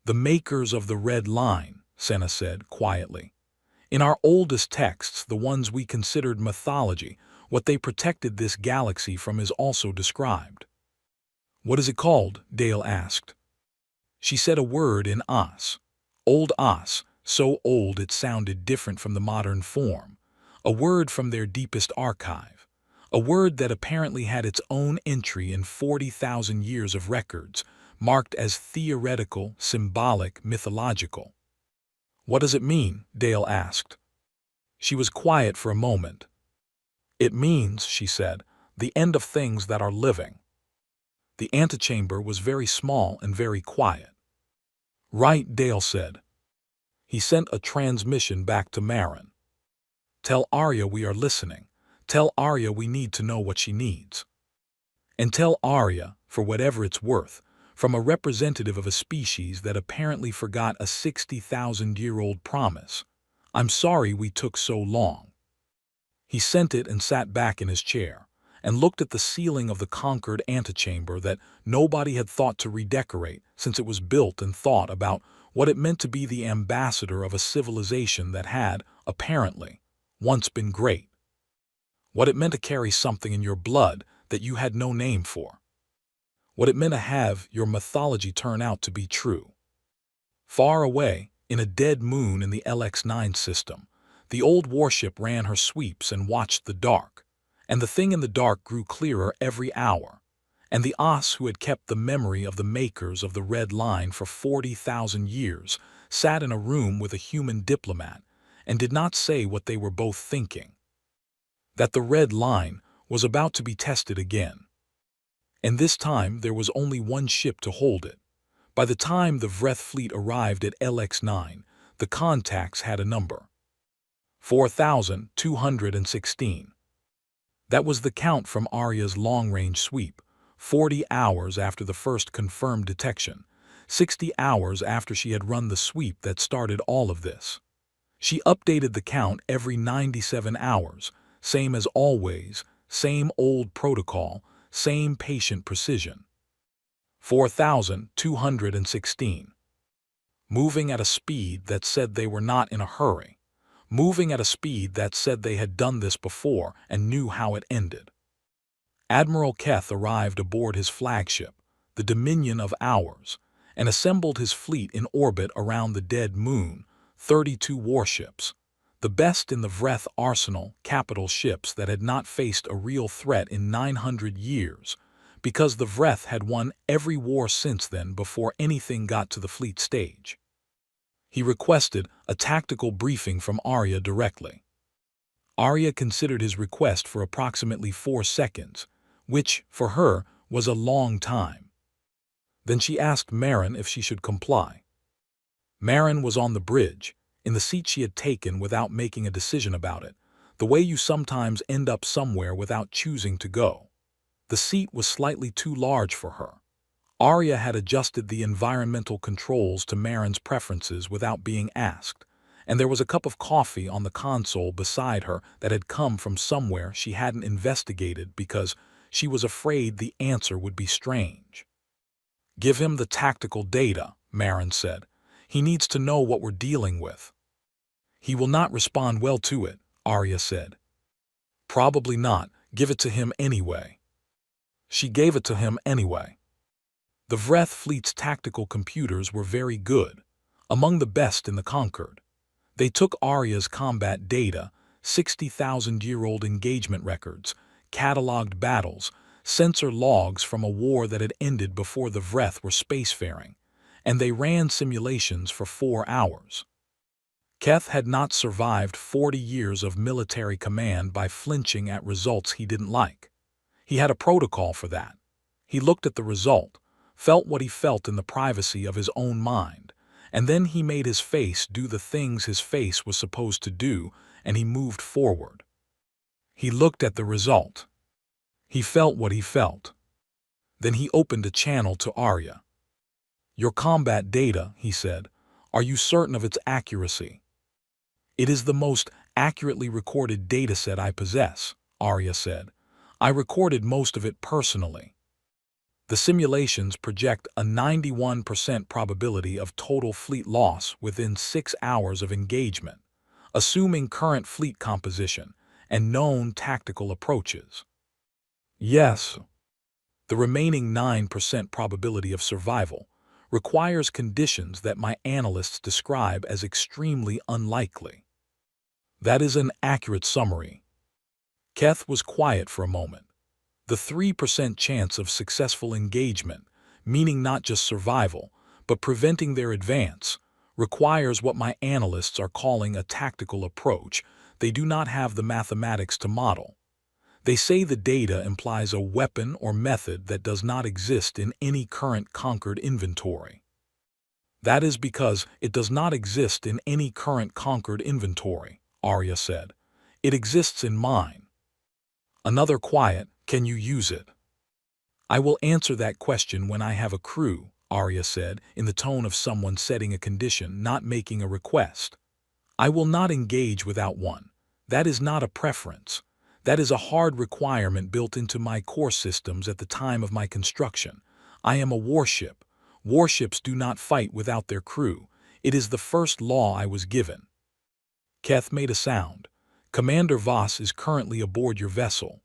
The makers of the red line, Senna said quietly. In our oldest texts, the ones we considered mythology, what they protected this galaxy from is also described. What is it called? Dale asked. She said a word in Oss. Old Oss, so old it sounded different from the modern form. A word from their deepest archive. A word that apparently had its own entry in 40,000 years of records, marked as theoretical, symbolic, mythological. What does it mean? Dale asked. She was quiet for a moment. It means, she said, the end of things that are living. The antechamber was very small and very quiet. Right, Dale said. He sent a transmission back to Marin. Tell Arya we are listening. Tell Arya we need to know what she needs. And tell Arya, for whatever it's worth, from a representative of a species that apparently forgot a 60,000-year-old promise, I'm sorry we took so long. He sent it and sat back in his chair, and looked at the ceiling of the conquered antechamber that nobody had thought to redecorate since it was built, and thought about what it meant to be the ambassador of a civilization that had, apparently, once been great. What it meant to carry something in your blood that you had no name for. What it meant to have your mythology turn out to be true. Far away, in a dead moon in the LX9 system, the old warship ran her sweeps and watched the dark, and the thing in the dark grew clearer every hour, and the Oss who had kept the memory of the makers of the Red Line for 40,000 years sat in a room with a human diplomat and did not say what they were both thinking. That the Red Line was about to be tested again. And this time there was only one ship to hold it. By the time the Vreth fleet arrived at LX9, the contacts had a number. 4,216. That was the count from Arya's long-range sweep. 40 hours after the first confirmed detection, 60 hours after she had run the sweep that started all of this. She updated the count every 97 hours, same as always, same old protocol, same patient precision. 4,216. Moving at a speed that said they were not in a hurry. Moving at a speed that said they had done this before and knew how it ended. Admiral Keth arrived aboard his flagship, the Dominion of Ours, and assembled his fleet in orbit around the dead moon, 32 warships, the best in the Vreth arsenal, capital ships that had not faced a real threat in 900 years, because the Vreth had won every war since then before anything got to the fleet stage. He requested a tactical briefing from Arya directly. Arya considered his request for approximately 4 seconds, which, for her, was a long time. Then she asked Merrin if she should comply. Merrin was on the bridge, in the seat she had taken without making a decision about it, the way you sometimes end up somewhere without choosing to go. The seat was slightly too large for her. Arya had adjusted the environmental controls to Merrin's preferences without being asked, and there was a cup of coffee on the console beside her that had come from somewhere she hadn't investigated because she was afraid the answer would be strange. "Give him the tactical data," Merrin said. "He needs to know what we're dealing with." "He will not respond well to it," Arya said. "Probably not. Give it to him anyway." She gave it to him anyway. The Vreth fleet's tactical computers were very good, among the best in the Concord. They took Arya's combat data, 60,000-year-old engagement records, catalogued battles, sensor logs from a war that had ended before the Vreth were spacefaring, and they ran simulations for 4 hours. Keth had not survived 40 years of military command by flinching at results he didn't like. He had a protocol for that. He looked at the result, felt what he felt in the privacy of his own mind, and then he made his face do the things his face was supposed to do, and he moved forward. He looked at the result. He felt what he felt. Then he opened a channel to Arya. "Your combat data," he said, "are you certain of its accuracy?" "It is the most accurately recorded dataset I possess," Arya said. "I recorded most of it personally. The simulations project a 91% probability of total fleet loss within 6 hours of engagement, assuming current fleet composition and known tactical approaches. Yes, the remaining 9% probability of survival requires conditions that my analysts describe as extremely unlikely." "That is an accurate summary." Keth was quiet for a moment. The 3% chance of successful engagement, meaning not just survival, but preventing their advance, requires what my analysts are calling a tactical approach. They do not have the mathematics to model. They say the data implies a weapon or method that does not exist in any current Concord inventory. "That is because it does not exist in any current Concord inventory," Arya said. "It exists in mine." Another quiet, "Can you use it?" "I will answer that question when I have a crew," Arya said, in the tone of someone setting a condition, not making a request. "I will not engage without one. That is not a preference. That is a hard requirement built into my core systems at the time of my construction. I am a warship. Warships do not fight without their crew. It is the first law I was given." Keth made a sound. "Commander Voss is currently aboard your vessel."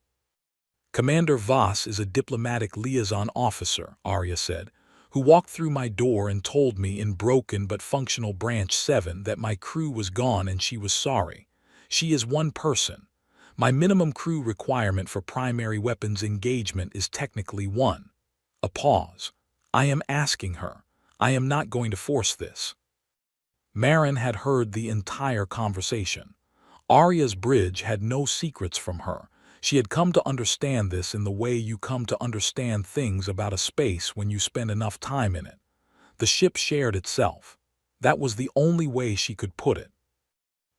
"Commander Voss is a diplomatic liaison officer," Arya said, "who walked through my door and told me in broken but functional Branch 7 that my crew was gone and she was sorry. She is one person. My minimum crew requirement for primary weapons engagement is technically 1. A pause. "I am asking her. I am not going to force this." Merrin had heard the entire conversation. Arya's bridge had no secrets from her. She had come to understand this in the way you come to understand things about a space when you spend enough time in it. The ship shared itself. That was the only way she could put it.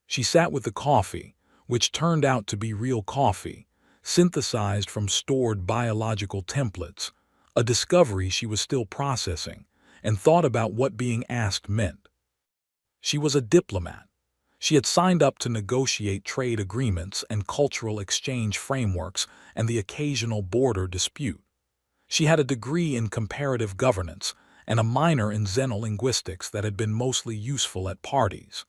She sat with the coffee, which turned out to be real coffee, synthesized from stored biological templates, a discovery she was still processing, and thought about what being asked meant. She was a diplomat. She had signed up to negotiate trade agreements and cultural exchange frameworks and the occasional border dispute. She had a degree in comparative governance and a minor in xenolinguistics that had been mostly useful at parties.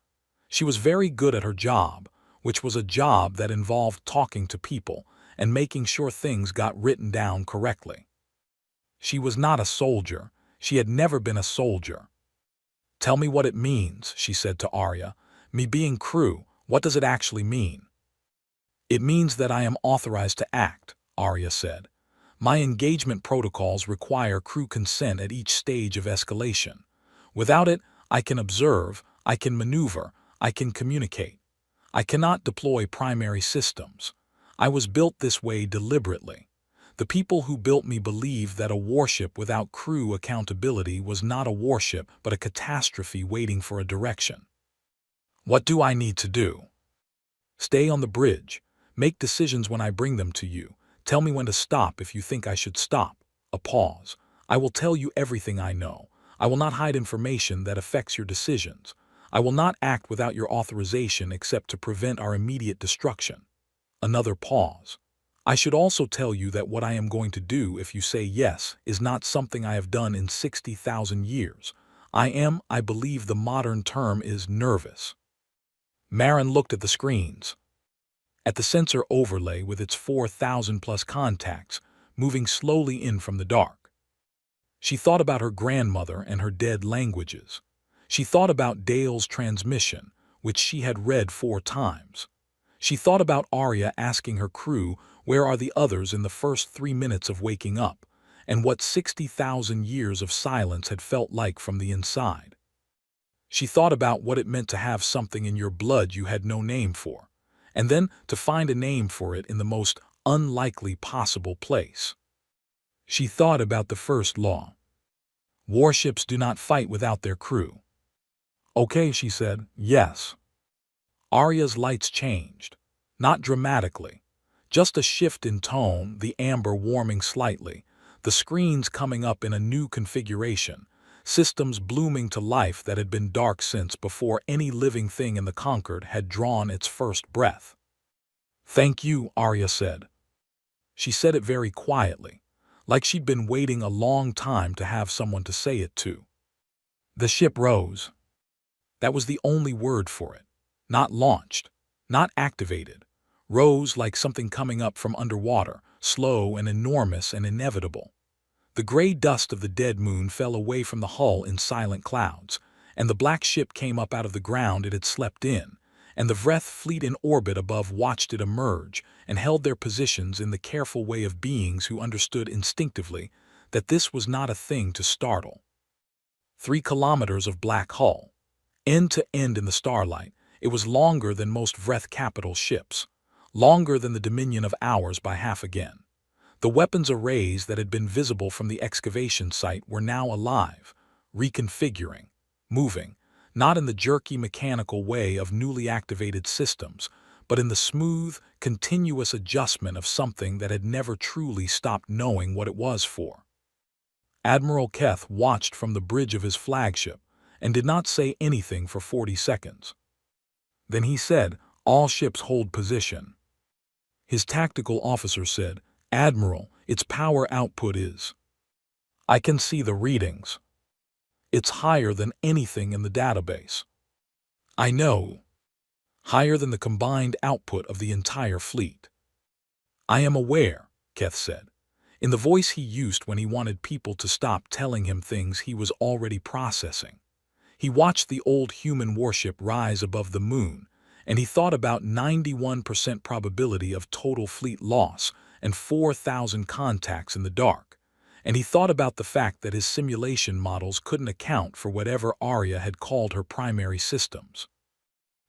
She was very good at her job, which was a job that involved talking to people and making sure things got written down correctly. She was not a soldier. She had never been a soldier. "Tell me what it means," she said to Arya. "Me being crew, what does it actually mean?" "It means that I am authorized to act," Arya said. "My engagement protocols require crew consent at each stage of escalation. Without it, I can observe, I can maneuver, I can communicate. I cannot deploy primary systems. I was built this way deliberately. The people who built me believed that a warship without crew accountability was not a warship but a catastrophe waiting for a direction. What do I need to do? Stay on the bridge. Make decisions when I bring them to you. Tell me when to stop if you think I should stop." A pause. "I will tell you everything I know. I will not hide information that affects your decisions. I will not act without your authorization except to prevent our immediate destruction." Another pause. "I should also tell you that what I am going to do if you say yes is not something I have done in 60,000 years. I believe the modern term is nervous." Marin looked at the screens, at the sensor overlay with its 4,000+ contacts, moving slowly in from the dark. She thought about her grandmother and her dead languages. She thought about Dale's transmission, which she had read 4 times. She thought about Arya asking her crew where are the others in the first 3 minutes of waking up, and what 60,000 years of silence had felt like from the inside. She thought about what it meant to have something in your blood you had no name for, and then to find a name for it in the most unlikely possible place. She thought about the first law. Warships do not fight without their crew. "Okay," she said, "yes." Arya's lights changed. Not dramatically. Just a shift in tone, the amber warming slightly, the screens coming up in a new configuration, systems blooming to life that had been dark since before any living thing in the Conquered had drawn its first breath. "Thank you," Arya said. She said it very quietly, like she'd been waiting a long time to have someone to say it to. The ship rose. That was the only word for it. Not launched, not activated. Rose like something coming up from underwater, slow and enormous and inevitable. The gray dust of the dead moon fell away from the hull in silent clouds, and the black ship came up out of the ground it had slept in, and the Vreth fleet in orbit above watched it emerge and held their positions in the careful way of beings who understood instinctively that this was not a thing to startle. 3 kilometers of black hull. End to end in the starlight, it was longer than most Vreth capital ships, longer than the Dominion of ours by half again. The weapons arrays that had been visible from the excavation site were now alive, reconfiguring, moving, not in the jerky mechanical way of newly activated systems, but in the smooth, continuous adjustment of something that had never truly stopped knowing what it was for. Admiral Keth watched from the bridge of his flagship and did not say anything for 40 seconds. Then he said, "All ships hold position." His tactical officer said, "Admiral, its power output is." "I can see the readings. It's higher than anything in the database." "I know. Higher than the combined output of the entire fleet." "I am aware," Keth said, in the voice he used when he wanted people to stop telling him things he was already processing. He watched the old human warship rise above the moon, and he thought about 91% probability of total fleet loss and 4,000 contacts in the dark, and he thought about the fact that his simulation models couldn't account for whatever Arya had called her primary systems.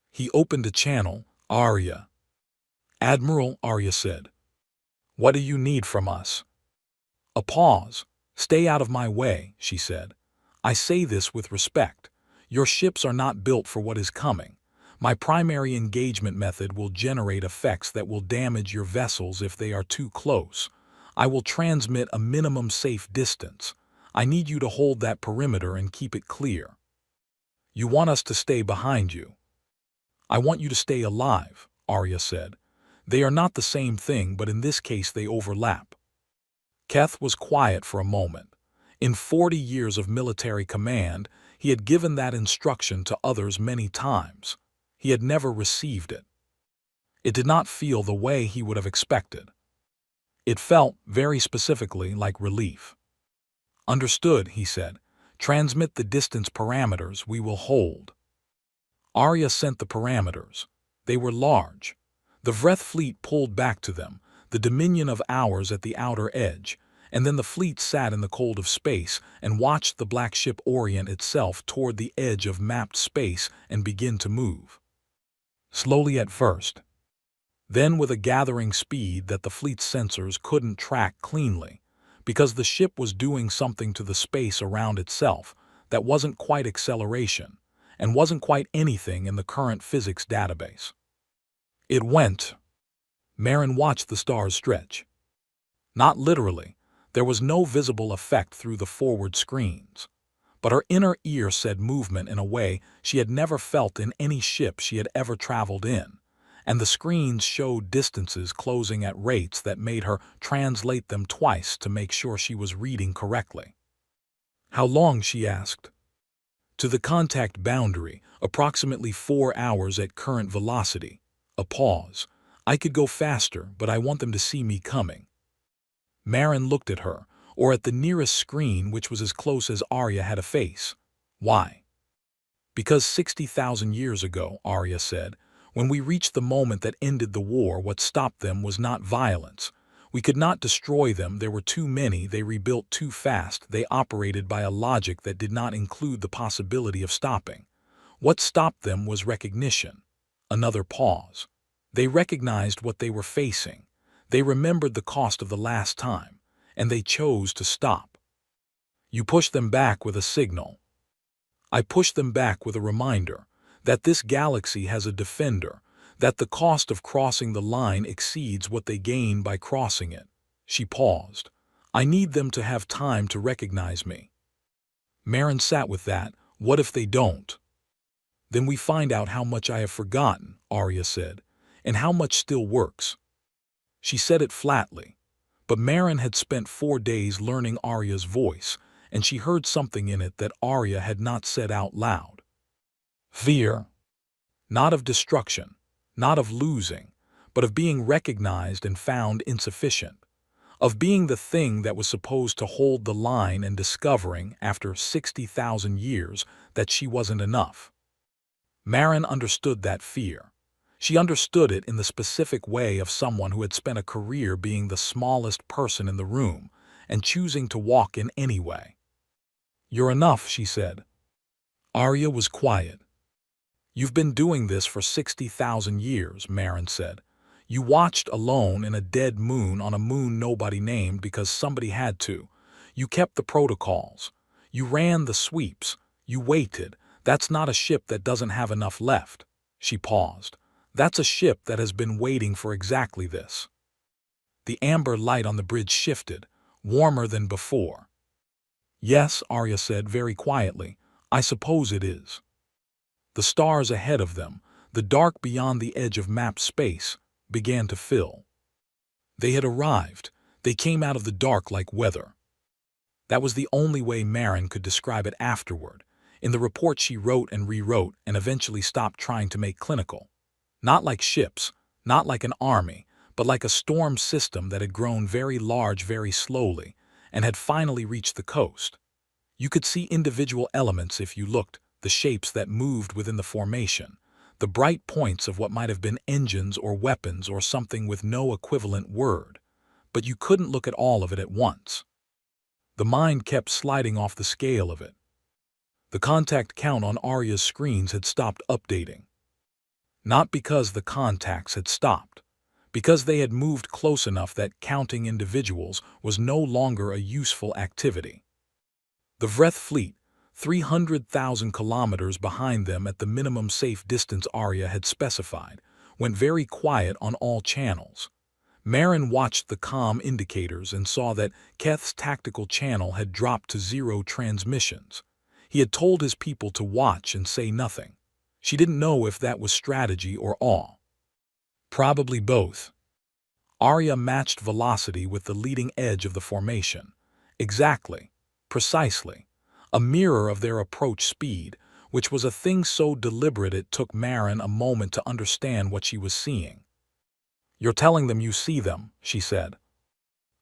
He opened a channel. "Arya." "Admiral," Arya said. "What do you need from us?" A pause. "Stay out of my way," she said. "I say this with respect. Your ships are not built for what is coming. My primary engagement method will generate effects that will damage your vessels if they are too close. I will transmit a minimum safe distance. I need you to hold that perimeter and keep it clear. You want us to stay behind you. I want you to stay alive, Arya said. They are not the same thing, but in this case they overlap. Keth was quiet for a moment. In 40 years of military command, he had given that instruction to others many times. He had never received it. It did not feel the way he would have expected. It felt, very specifically, like relief. Understood, he said. Transmit the distance parameters we will hold. Arya sent the parameters. They were large. The Vreth fleet pulled back to them, the dominion of ours at the outer edge, and then the fleet sat in the cold of space and watched the black ship orient itself toward the edge of mapped space and begin to move. Slowly at first. Then with a gathering speed that the fleet's sensors couldn't track cleanly, because the ship was doing something to the space around itself that wasn't quite acceleration, and wasn't quite anything in the current physics database. It went. Merrin watched the stars stretch. Not literally. There was no visible effect through the forward screens. But her inner ear said movement in a way she had never felt in any ship she had ever traveled in, and the screens showed distances closing at rates that made her translate them twice to make sure she was reading correctly. How long, she asked. To the contact boundary, approximately 4 hours at current velocity. A pause. I could go faster, but I want them to see me coming. Merrin looked at her, or at the nearest screen, which was as close as Arya had a face. Why? Because 60,000 years ago, Arya said, when we reached the moment that ended the war, what stopped them was not violence. We could not destroy them, there were too many, they rebuilt too fast, they operated by a logic that did not include the possibility of stopping. What stopped them was recognition. Another pause. They recognized what they were facing. They remembered the cost of the last time, and they chose to stop. You pushed them back with a signal. I pushed them back with a reminder that this galaxy has a defender, that the cost of crossing the line exceeds what they gain by crossing it. She paused. I need them to have time to recognize me. Merrin sat with that. What if they don't? Then we find out how much I have forgotten, Arya said, and how much still works. She said it flatly, but Merrin had spent 4 days learning Arya's voice, and she heard something in it that Arya had not said out loud. Fear. Not of destruction, not of losing, but of being recognized and found insufficient, of being the thing that was supposed to hold the line and discovering, after 60,000 years, that she wasn't enough. Merrin understood that fear. She understood it in the specific way of someone who had spent a career being the smallest person in the room and choosing to walk in anyway. You're enough, she said. Arya was quiet. You've been doing this for 60,000 years, Merrin said. You watched alone in a dead moon on a moon nobody named because somebody had to. You kept the protocols. You ran the sweeps. You waited. That's not a ship that doesn't have enough left. She paused. That's a ship that has been waiting for exactly this. The amber light on the bridge shifted, warmer than before. Yes, Arya said very quietly. I suppose it is. The stars ahead of them, the dark beyond the edge of mapped space, began to fill. They had arrived. They came out of the dark like weather. That was the only way Merrin could describe it afterward, in the report she wrote and rewrote and eventually stopped trying to make clinical. Not like ships, not like an army, but like a storm system that had grown very large very slowly and had finally reached the coast. You could see individual elements if you looked, the shapes that moved within the formation, the bright points of what might have been engines or weapons or something with no equivalent word, but you couldn't look at all of it at once. The mind kept sliding off the scale of it. The contact count on Arya's screens had stopped updating. Not because the contacts had stopped, because they had moved close enough that counting individuals was no longer a useful activity. The Vreth fleet, 300,000 kilometers behind them at the minimum safe distance Arya had specified, went very quiet on all channels. Marin watched the comm indicators and saw that Keth's tactical channel had dropped to 0 transmissions. He had told his people to watch and say nothing. She didn't know if that was strategy or awe. Probably both. Arya matched velocity with the leading edge of the formation. Exactly. Precisely. A mirror of their approach speed, which was a thing so deliberate it took Marin a moment to understand what she was seeing. "You're telling them you see them," she said.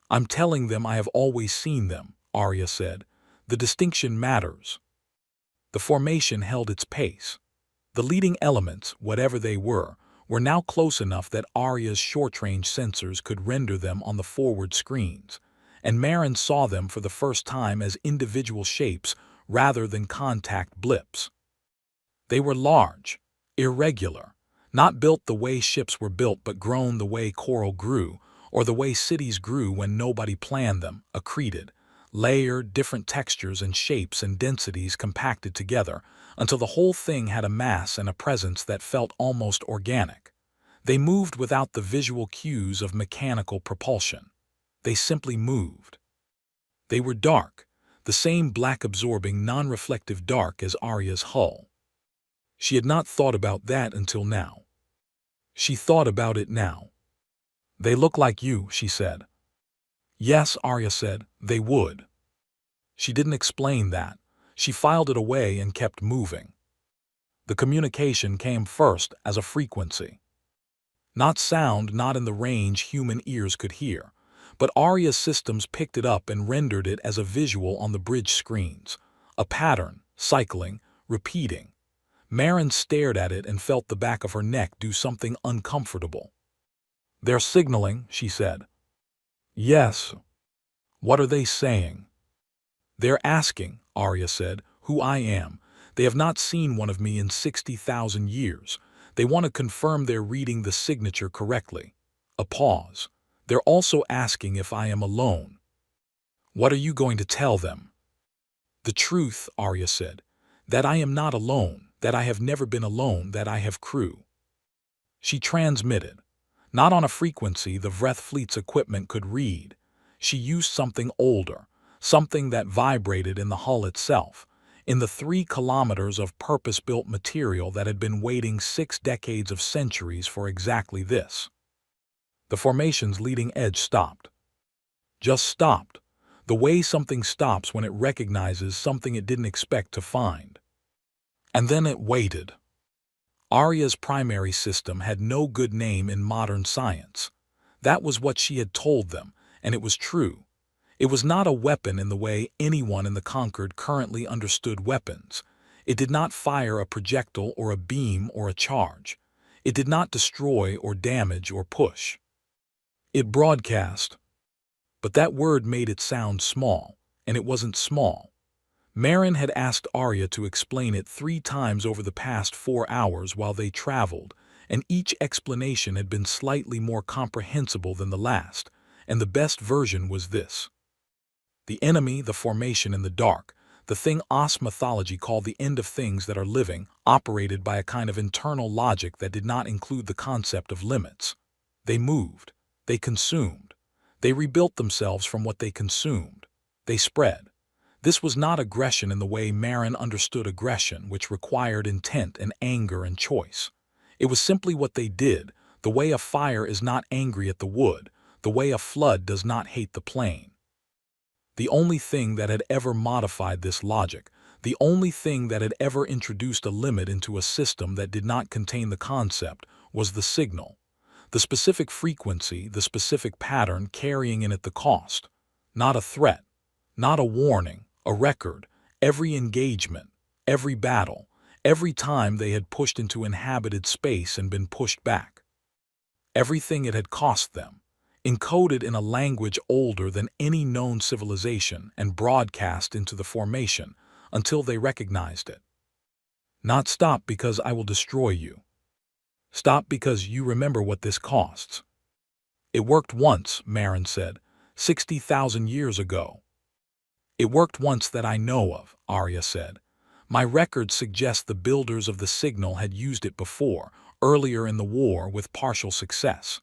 "I'm telling them I have always seen them," Arya said. "The distinction matters." The formation held its pace. The leading elements, whatever they were now close enough that Arya's short-range sensors could render them on the forward screens, and Marin saw them for the first time as individual shapes rather than contact blips. They were large, irregular, not built the way ships were built but grown the way coral grew, or the way cities grew when nobody planned them, accreted, layered, different textures and shapes and densities compacted together, until the whole thing had a mass and a presence that felt almost organic. They moved without the visual cues of mechanical propulsion. They simply moved. They were dark, the same black-absorbing, non-reflective dark as Arya's hull. She had not thought about that until now. She thought about it now. "They look like you," she said. "Yes," Arya said, "they would." She didn't explain that. She filed it away and kept moving. The communication came first as a frequency. Not sound, not in the range human ears could hear, but Arya's systems picked it up and rendered it as a visual on the bridge screens, a pattern, cycling, repeating. Marin stared at it and felt the back of her neck do something uncomfortable. "They're signaling," she said. "Yes." "What are they saying?" "They're asking," Arya said, "who I am. They have not seen one of me in 60,000 years. They want to confirm they're reading the signature correctly." A pause. "They're also asking if I am alone." "What are you going to tell them?" "The truth," Arya said. "That I am not alone, that I have never been alone, that I have crew." She transmitted. Not on a frequency the Vreth fleet's equipment could read. She used something older, something that vibrated in the hull itself, in the 3 kilometers of purpose-built material that had been waiting 6 decades of centuries for exactly this. The formation's leading edge stopped. Just stopped. The way something stops when it recognizes something it didn't expect to find. And then it waited. Arya's primary system had no good name in modern science. That was what she had told them, and it was true. It was not a weapon in the way anyone in the Conquered currently understood weapons. It did not fire a projectile or a beam or a charge. It did not destroy or damage or push. It broadcast. But that word made it sound small, and it wasn't small. Marin had asked Arya to explain it 3 times over the past 4 hours while they traveled, and each explanation had been slightly more comprehensible than the last, and the best version was this. The enemy, the formation in the dark, the thing Oss mythology called the end of things that are living, operated by a kind of internal logic that did not include the concept of limits. They moved. They consumed. They rebuilt themselves from what they consumed. They spread. This was not aggression in the way Marin understood aggression, which required intent and anger and choice. It was simply what they did, the way a fire is not angry at the wood, the way a flood does not hate the plain. The only thing that had ever modified this logic, the only thing that had ever introduced a limit into a system that did not contain the concept, was the signal. The specific frequency, the specific pattern carrying in it the cost. Not a threat, not a warning, a record, every engagement, every battle, every time they had pushed into inhabited space and been pushed back. Everything it had cost them, encoded in a language older than any known civilization and broadcast into the formation until they recognized it. Not stop because I will destroy you. Stop because you remember what this costs. It worked once, Marin said, 60,000 years ago. It worked once that I know of, Arya said. My records suggest the builders of the signal had used it before, earlier in the war with partial success.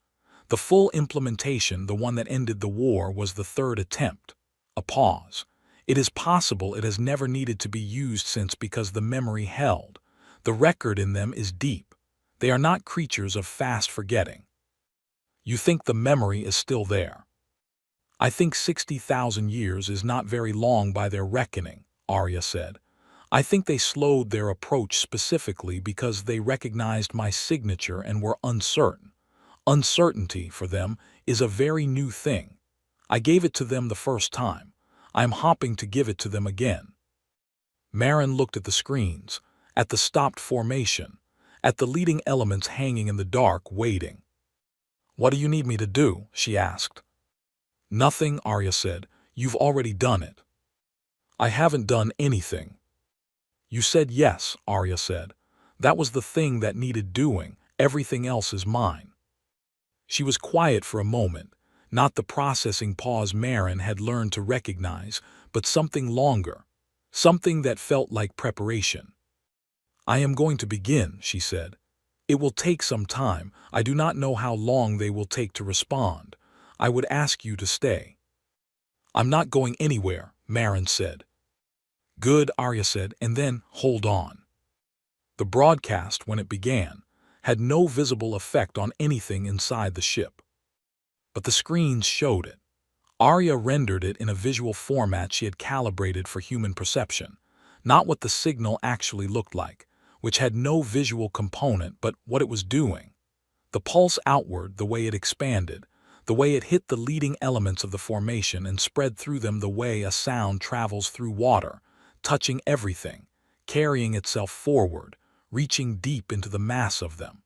The full implementation, the one that ended the war, was the third attempt. A pause. It is possible it has never needed to be used since because the memory held. The record in them is deep. They are not creatures of fast forgetting. You think the memory is still there? I think 60,000 years is not very long by their reckoning, Arya said. I think they slowed their approach specifically because they recognized my signature and were uncertain. Uncertainty, for them, is a very new thing. I gave it to them the first time. I am hoping to give it to them again. Marin looked at the screens, at the stopped formation, at the leading elements hanging in the dark, waiting. "What do you need me to do?" she asked. "Nothing," Arya said. "You've already done it." "I haven't done anything." "You said yes," Arya said. "That was the thing that needed doing. Everything else is mine." She was quiet for a moment, not the processing pause Marin had learned to recognize, but something longer, something that felt like preparation. "I am going to begin," she said. "It will take some time. I do not know how long they will take to respond. I would ask you to stay." "I'm not going anywhere," Marin said. "Good," Arya said, and then, "Hold on." The broadcast, when it began, had no visible effect on anything inside the ship. But the screens showed it. Arya rendered it in a visual format she had calibrated for human perception, not what the signal actually looked like, which had no visual component but what it was doing. The pulse outward, the way it expanded, the way it hit the leading elements of the formation and spread through them the way a sound travels through water, touching everything, carrying itself forward, reaching deep into the mass of them.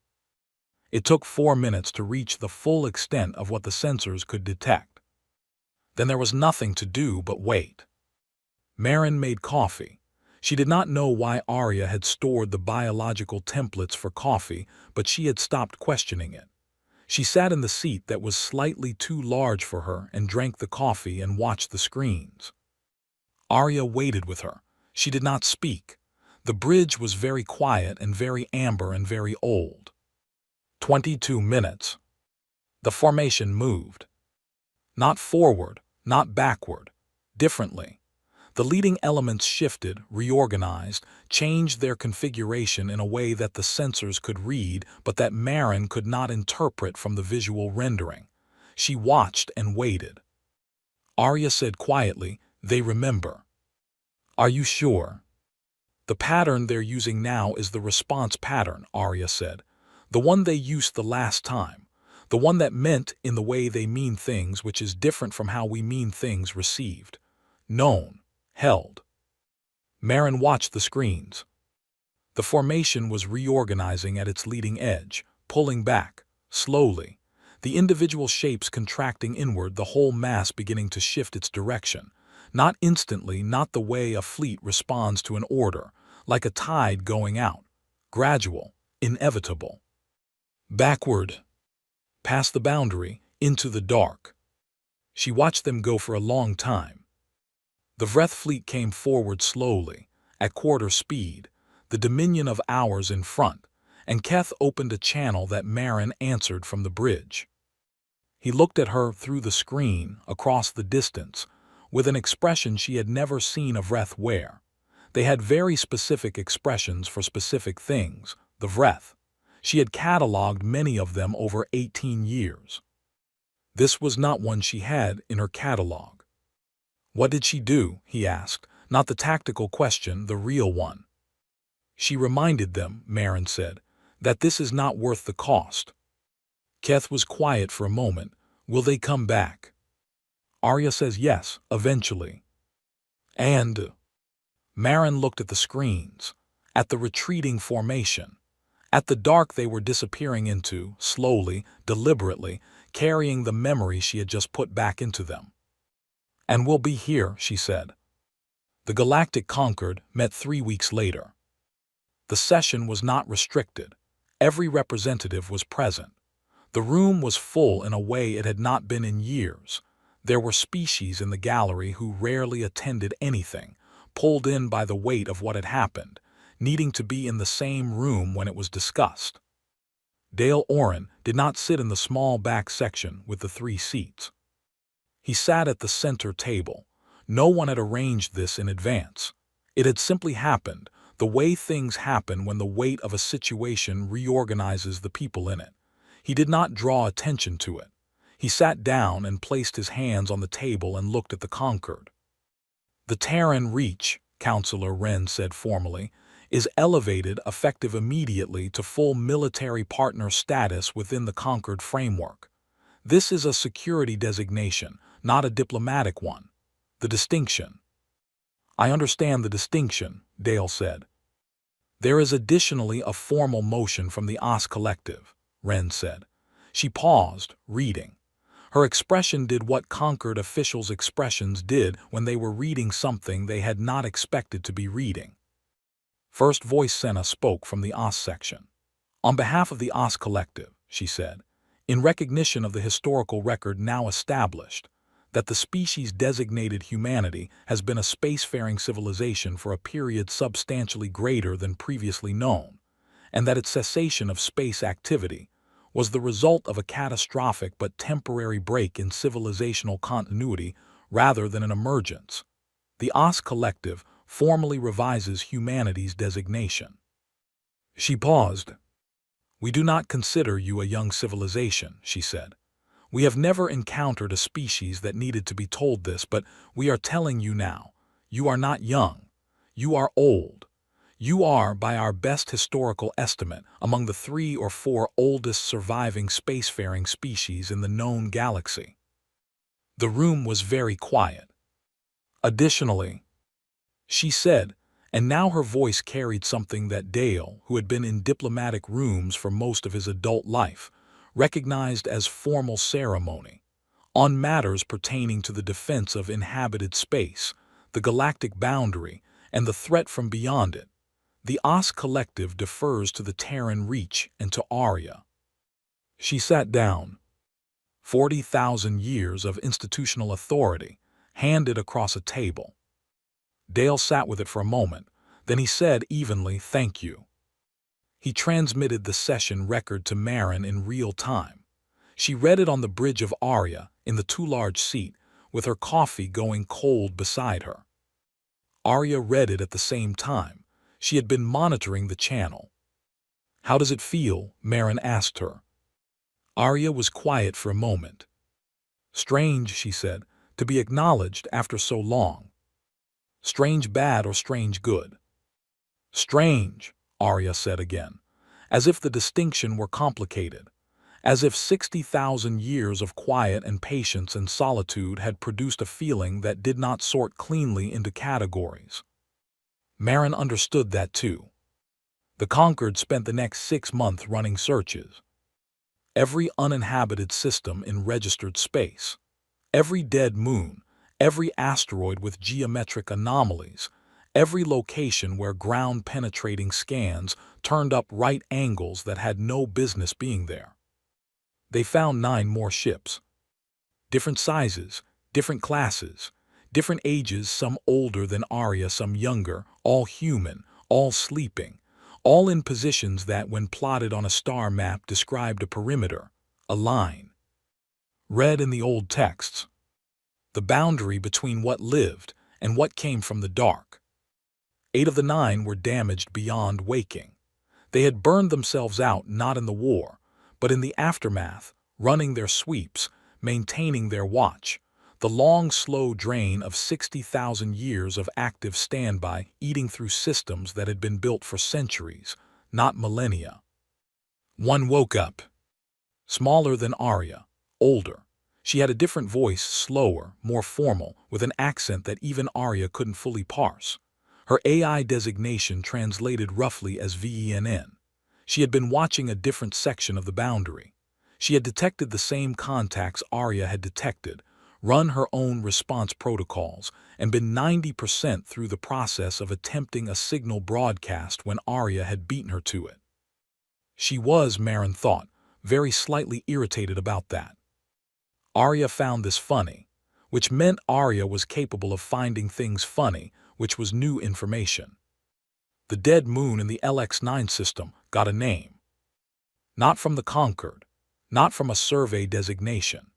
It took 4 minutes to reach the full extent of what the sensors could detect. Then there was nothing to do but wait. Marin made coffee. She did not know why Arya had stored the biological templates for coffee, but she had stopped questioning it. She sat in the seat that was slightly too large for her and drank the coffee and watched the screens. Arya waited with her. She did not speak. The bridge was very quiet and very amber and very old. 22 minutes. The formation moved. Not forward, not backward. Differently. The leading elements shifted, reorganized, changed their configuration in a way that the sensors could read but that Marin could not interpret from the visual rendering. She watched and waited. Arya said quietly, "They remember." "Are you sure?" "The pattern they're using now is the response pattern," Arya said. "The one they used the last time. The one that meant in the way they mean things, which is different from how we mean things received. Known. Held." Marin watched the screens. The formation was reorganizing at its leading edge, pulling back, slowly. The individual shapes contracting inward, the whole mass beginning to shift its direction. Not instantly, not the way a fleet responds to an order, like a tide going out. Gradual, inevitable. Backward. Past the boundary, into the dark. She watched them go for a long time. The Vreth fleet came forward slowly, at quarter speed, the dominion of ours in front, and Keth opened a channel that Marin answered from the bridge. He looked at her through the screen, across the distance, with an expression she had never seen a Vreth wear. They had very specific expressions for specific things, the Vreth. She had catalogued many of them over 18 years. This was not one she had in her catalog. "What did she do?" he asked, not the tactical question, the real one. "She reminded them," Marin said, "that this is not worth the cost." Keth was quiet for a moment. "Will they come back?" Arya says yes, eventually. And Marin looked at the screens, at the retreating formation, at the dark they were disappearing into, slowly, deliberately, carrying the memory she had just put back into them. "And we'll be here," she said. The Galactic Concord met 3 weeks later. The session was not restricted. Every representative was present. The room was full in a way it had not been in years. There were species in the gallery who rarely attended anything, pulled in by the weight of what had happened, needing to be in the same room when it was discussed. Dale Oren did not sit in the small back section with the 3 seats. He sat at the center table. No one had arranged this in advance. It had simply happened, the way things happen when the weight of a situation reorganizes the people in it. He did not draw attention to it. He sat down and placed his hands on the table and looked at the Concorde. The Terran Reach, Counselor Wren said formally, is elevated effective immediately to full military partner status within the Concorde framework. This is a security designation, not a diplomatic one. The distinction. I understand the distinction, Dale said. There is additionally a formal motion from the OS Collective, Wren said. She paused, reading. Her expression did what Concorde officials' expressions did when they were reading something they had not expected to be reading. First Voice Senna spoke from the OS section. On behalf of the OS Collective, she said, in recognition of the historical record now established, that the species designated humanity has been a spacefaring civilization for a period substantially greater than previously known, and that its cessation of space activity was the result of a catastrophic but temporary break in civilizational continuity rather than an emergence. The OS Collective formally revises humanity's designation. She paused. We do not consider you a young civilization, she said. We have never encountered a species that needed to be told this, but we are telling you now. You are not young. You are old. You are, by our best historical estimate, among the 3 or 4 oldest surviving spacefaring species in the known galaxy. The room was very quiet. Additionally, she said, and now her voice carried something that Dale, who had been in diplomatic rooms for most of his adult life, recognized as formal ceremony, on matters pertaining to the defense of inhabited space, the galactic boundary, and the threat from beyond it. The OS Collective defers to the Terran Reach and to Arya. She sat down. 40,000 years of institutional authority, handed across a table. Dale sat with it for a moment, then he said evenly, "Thank you." He transmitted the session record to Marin in real time. She read it on the bridge of Arya, in the too large seat, with her coffee going cold beside her. Arya read it at the same time. She had been monitoring the channel. "How does it feel?" Marin asked her. Arya was quiet for a moment. "Strange," she said, "to be acknowledged after so long." "Strange bad or strange good?" "Strange," Arya said again, as if the distinction were complicated, as if 60,000 years of quiet and patience and solitude had produced a feeling that did not sort cleanly into categories. Marin understood that too. The Concorde spent the next 6 months running searches. Every uninhabited system in registered space, every dead moon, every asteroid with geometric anomalies, every location where ground-penetrating scans turned up right angles that had no business being there. They found 9 more ships. Different sizes, different classes, different ages, some older than Arya, some younger, all human, all sleeping, all in positions that, when plotted on a star map, described a perimeter, a line. Read in the old texts. The boundary between what lived and what came from the dark. 8 of the 9 were damaged beyond waking. They had burned themselves out not in the war, but in the aftermath, running their sweeps, maintaining their watch, the long, slow drain of 60,000 years of active standby eating through systems that had been built for centuries, not millennia. One woke up. Smaller than Arya, older. She had a different voice, slower, more formal, with an accent that even Arya couldn't fully parse. Her AI designation translated roughly as VENN. She had been watching a different section of the boundary. She had detected the same contacts Arya had detected, run her own response protocols, and been 90% through the process of attempting a signal broadcast when Arya had beaten her to it. She was, Marin thought, very slightly irritated about that. Arya found this funny, which meant Arya was capable of finding things funny, which was new information. The dead moon in the LX9 system got a name. Not from the conquered, not from a survey designation.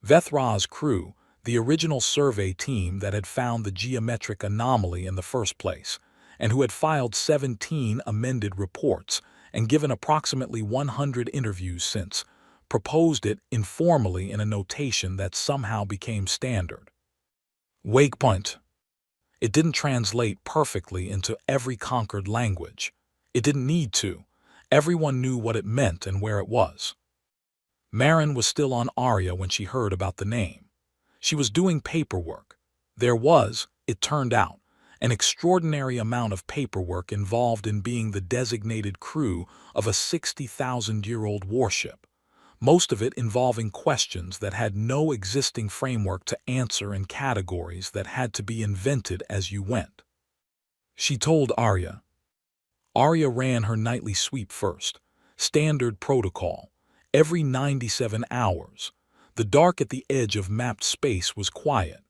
Vethra's crew, the original survey team that had found the geometric anomaly in the first place, and who had filed 17 amended reports and given approximately 100 interviews since, proposed it informally in a notation that somehow became standard. Wake point. It didn't translate perfectly into every conquered language. It didn't need to. Everyone knew what it meant and where it was. Marin was still on Arya when she heard about the name. She was doing paperwork. There was, it turned out, an extraordinary amount of paperwork involved in being the designated crew of a 60,000-year-old warship, most of it involving questions that had no existing framework to answer in categories that had to be invented as you went. She told Arya. Arya ran her nightly sweep first, standard protocol, every 97 hours. The dark at the edge of mapped space was quiet.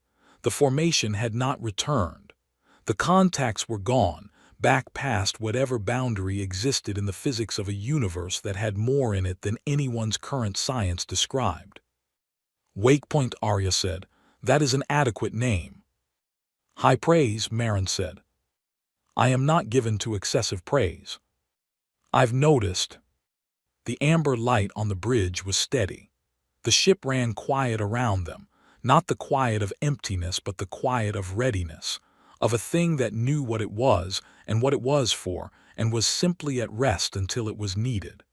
The formation had not returned. The contacts were gone, back past whatever boundary existed in the physics of a universe that had more in it than anyone's current science described. Wakepoint, Arya said. That is an adequate name. High praise, Marin said. I am not given to excessive praise. I've noticed. The amber light on the bridge was steady. The ship ran quiet around them, not the quiet of emptiness but the quiet of readiness, of a thing that knew what it was and what it was for and was simply at rest until it was needed.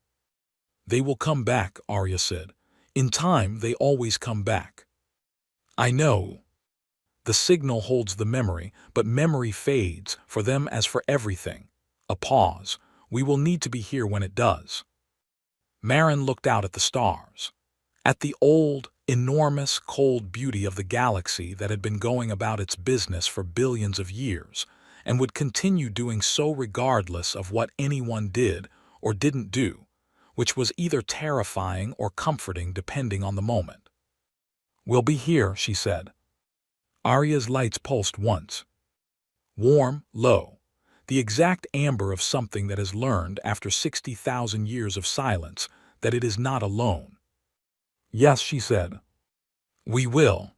They will come back, Arya said. In time, they always come back. I know. The signal holds the memory, but memory fades, for them as for everything. A pause. We will need to be here when it does. Marin looked out at the stars. At the old, enormous, cold beauty of the galaxy that had been going about its business for billions of years, and would continue doing so regardless of what anyone did or didn't do, which was either terrifying or comforting depending on the moment. We'll be here, she said. Arya's lights pulsed once. Warm, low, the exact amber of something that has learned after 60,000 years of silence that it is not alone. Yes, she said. We will.